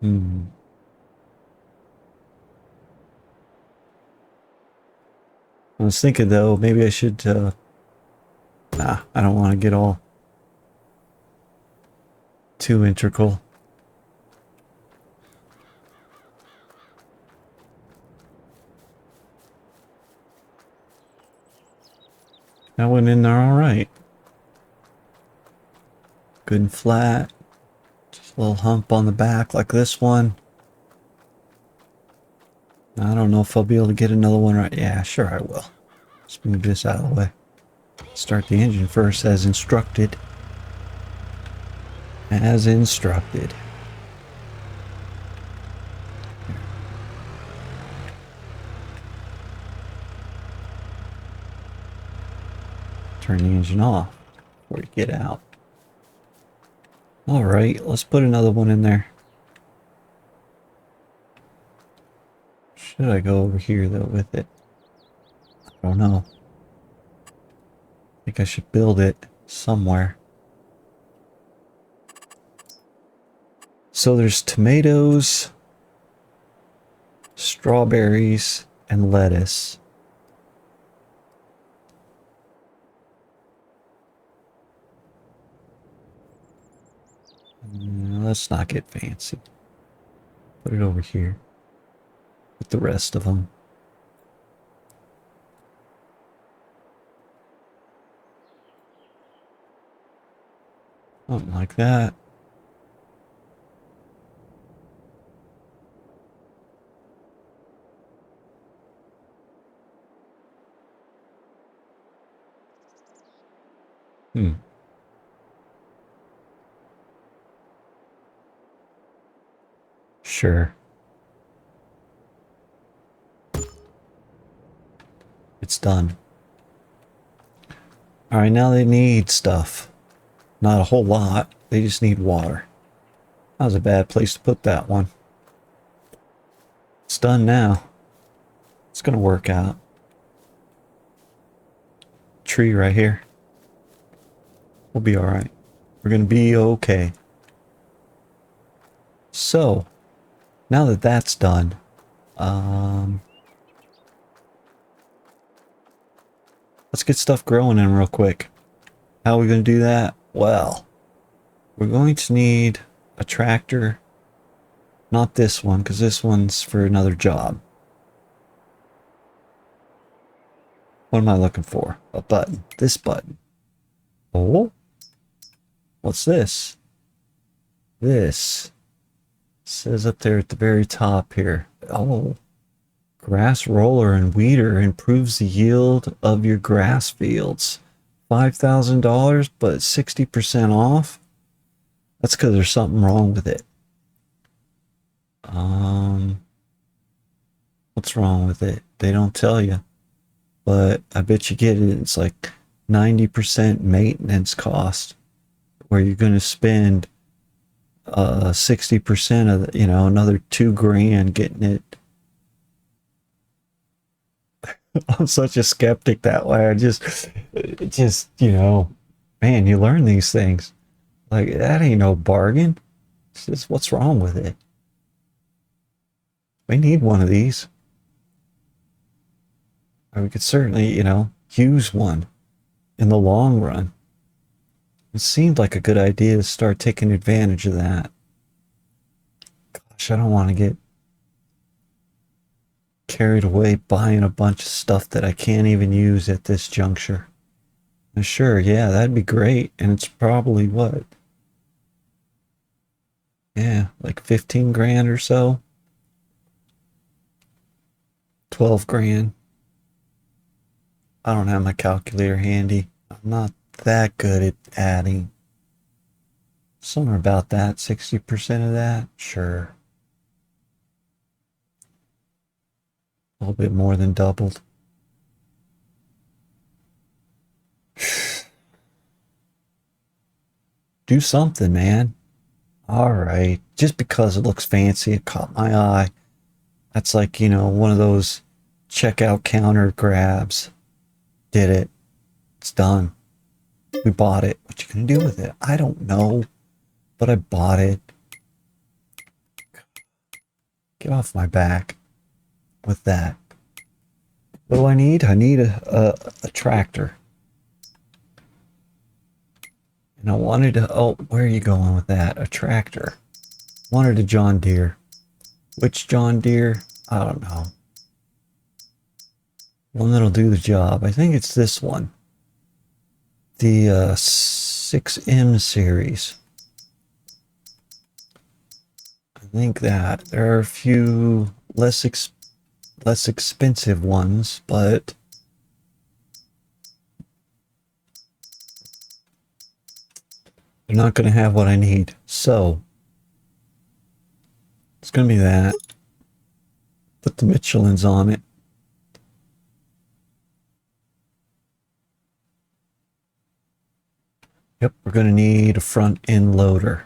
Speaker 1: Hmm. I was thinking though, maybe I should. Nah, I don't want to get all too integral. That went in there all right. Good and flat. Just a little hump on the back like this one. I don't know if I'll be able to get another one right. Yeah, sure I will. Let's move this out of the way. Start the engine first as instructed. As instructed. Turn the engine off before you get out. Alright, let's put another one in there. Should I go over here though with it? I don't know. I think I should build it somewhere. So there's tomatoes, strawberries, and lettuce. Let's not get fancy. Put it over here with the rest of them. Something like that. Hmm. Sure. It's done. Alright, now they need stuff. Not a whole lot. They just need water. That was a bad place to put that one. It's done now. It's gonna work out. Tree right here. We'll be alright. We're gonna be okay. So, now that that's done, let's get stuff growing in real quick. How are we going to do that? Well, we're going to need a tractor. Not this one, because this one's for another job. What am I looking for? A button. This button. Oh? What's this? This says up there at the very top here. Oh. Grass roller and weeder improves the yield of your grass fields. $5,000, but 60% off? That's because there's something wrong with it. What's wrong with it? They don't tell you. But I bet you get it. It's like 90% maintenance cost, where you're going to spend 60% of the, another $2,000 getting it. I'm such a skeptic that way. Man, you learn these things. Like, that ain't no bargain. It's just, what's wrong with it? We need one of these. Or we could certainly, use one in the long run. It seemed like a good idea to start taking advantage of that. Gosh, I don't want to get carried away buying a bunch of stuff that I can't even use at this juncture. Sure, yeah, that'd be great. And it's probably what? Yeah, like 15 grand or so. 12 grand. I don't have my calculator handy. I'm not that good at adding. Somewhere about that, 60% of that, sure. A little bit more than doubled. Do something, man. All right. Just because it looks fancy, it caught my eye. That's like, you know, one of those checkout counter grabs. Did it. It's done. We bought it. What you gonna do with it? I don't know. But I bought it. Get off my back with that. What do I need? I need a tractor. And I wanted to... Oh, where are you going with that? A tractor. Wanted a John Deere. Which John Deere? I don't know. One that'll do the job. I think it's this one. The 6M series. I think that. There are a few less expensive ones, but they're not going to have what I need. So it's going to be that. Put the Michelins on it. Yep, we're going to need a front end loader.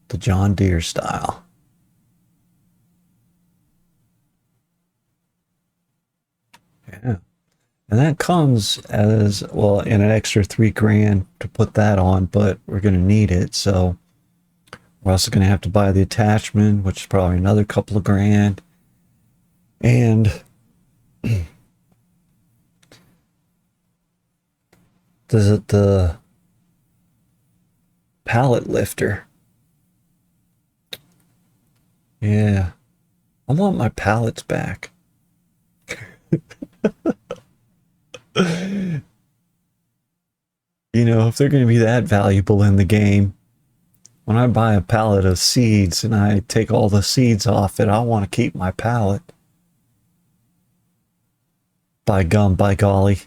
Speaker 1: The John Deere style. Yeah. And that comes as, well, in an extra $3,000 to put that on, but we're going to need it. So we're also going to have to buy the attachment, which is probably another couple of grand. And the pallet lifter. Yeah. I want my pallets back. You know, if they're going to be that valuable in the game, when I buy a pallet of seeds and I take all the seeds off it, I want to keep my pallet. By gum, by golly.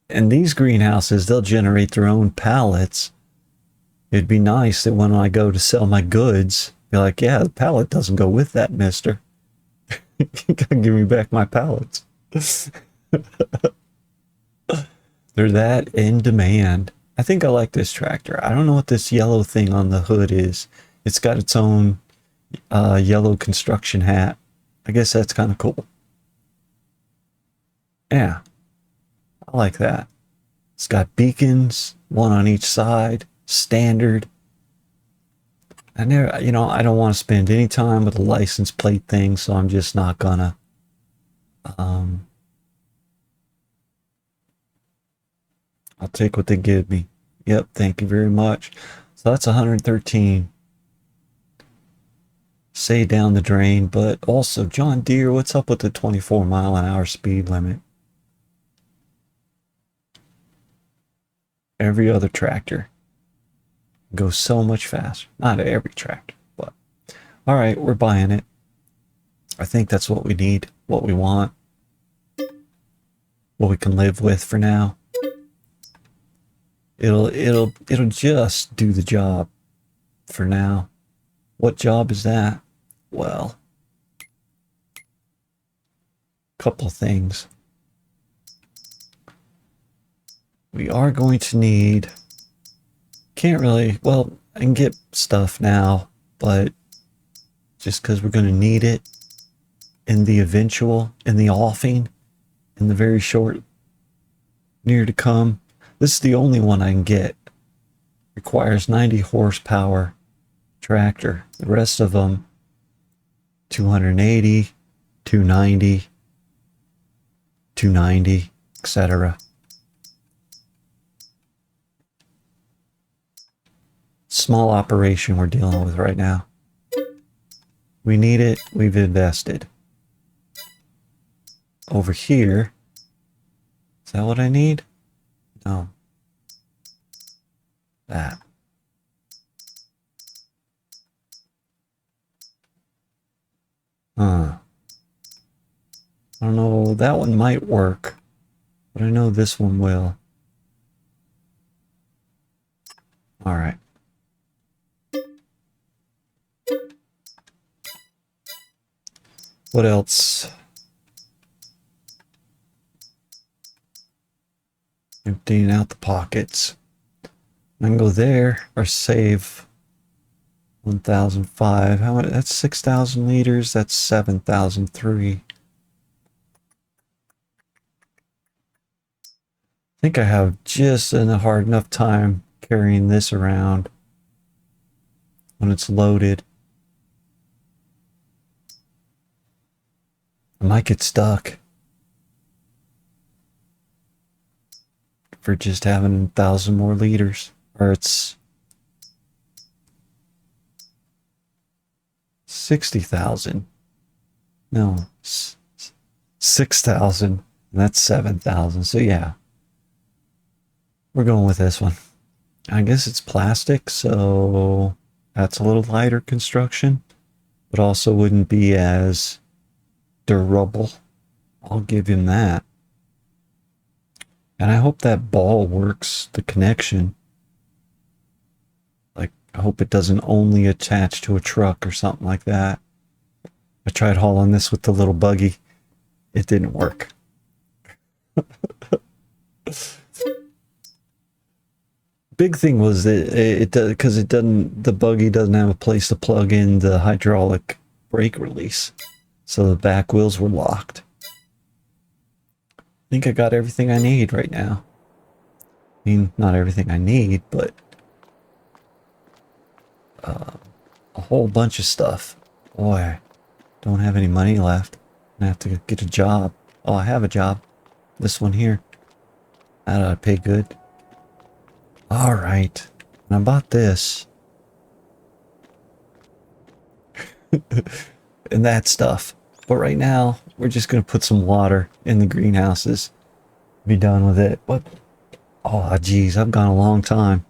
Speaker 1: And these greenhouses, they'll generate their own pallets. It'd be nice that when I go to sell my goods, be like, yeah, the pallet doesn't go with that, mister. You gotta give me back my pallets. They're that in demand. I think I like this tractor. I don't know what this yellow thing on the hood is. It's got its own yellow construction hat. I guess that's kind of cool. Yeah, I like that. It's got beacons, one on each side, standard. I never, you know, I don't want to spend any time with a license plate thing, so I'm just not gonna. I'll take what they give me. Yep, thank you very much. So that's 113. Say down the drain, but also, John Deere, what's up with the 24-mile-an-hour speed limit? Every other tractor goes so much faster. Not every tractor, but all right, we're buying it. I think that's what we need, what we want, what we can live with for now. It'll just do the job for now. What job is that? Well, a couple of things. We are going to need, can't really, well, I can get stuff now, but just because we're going to need it in the eventual, in the offing, in the very short near to come. This is the only one I can get. Requires 90 horsepower tractor. The rest of them, 280, 290, 290, etc. Small operation we're dealing with right now. We need it. We've invested. Over here. Is that what I need? No. That. I don't know. That one might work. But I know this one will. Alright. What else? Emptying out the pockets. I can go there or save 1,005. How much? That's 6,000 liters. That's 7,003. I think I have just a hard enough time carrying this around when it's loaded. I might get stuck for just having 1,000 more liters. Or it's 60,000. No, 6,000. That's 7,000. So yeah, we're going with this one. I guess it's plastic, so that's a little lighter construction, but also wouldn't be as durable. I'll give him that. And I hope that ball works, the connection. Like, I hope it doesn't only attach to a truck or something like that. I tried hauling this with the little buggy. It didn't work. Big thing was that it does, because it doesn't, the buggy doesn't have a place to plug in the hydraulic brake release. So the back wheels were locked. I think I got everything I need right now. I mean, not everything I need, but a whole bunch of stuff. Boy, don't have any money left. I have to get a job. Oh, I have a job. This one here. That ought to pay good. All right. And I bought this. And that stuff. But right now, we're just going to put some water in the greenhouses. Be done with it. What? Oh, geez, I've gone a long time.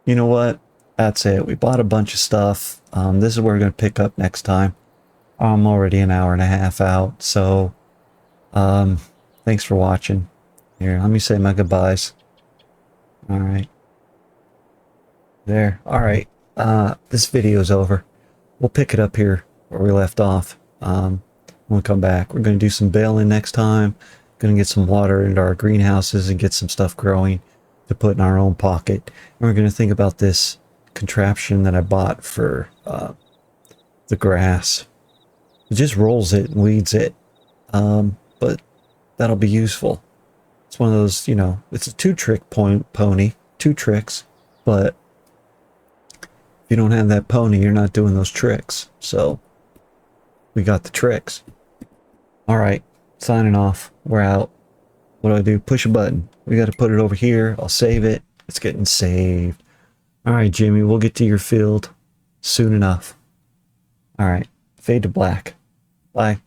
Speaker 1: You know what? That's it. We bought a bunch of stuff. This is where we're going to pick up next time. I'm already an hour and a half out, so thanks for watching. Here, let me say my goodbyes. All right. There. All right. This video's over. We'll pick it up here where we left off. When we come back, we're going to do some baling next time. Going to get some water into our greenhouses and get some stuff growing to put in our own pocket. And we're going to think about this contraption that I bought for the grass. It just rolls it and weeds it. But that'll be useful. It's one of those, you know, it's a two-trick pony. Two tricks. But if you don't have that pony, you're not doing those tricks. So we got the tricks. All right, signing off. We're out. What do I do? Push a button. We got to put it over here. I'll save it. It's getting saved. All right, Jimmy, we'll get to your field soon enough. All right, fade to black. Bye.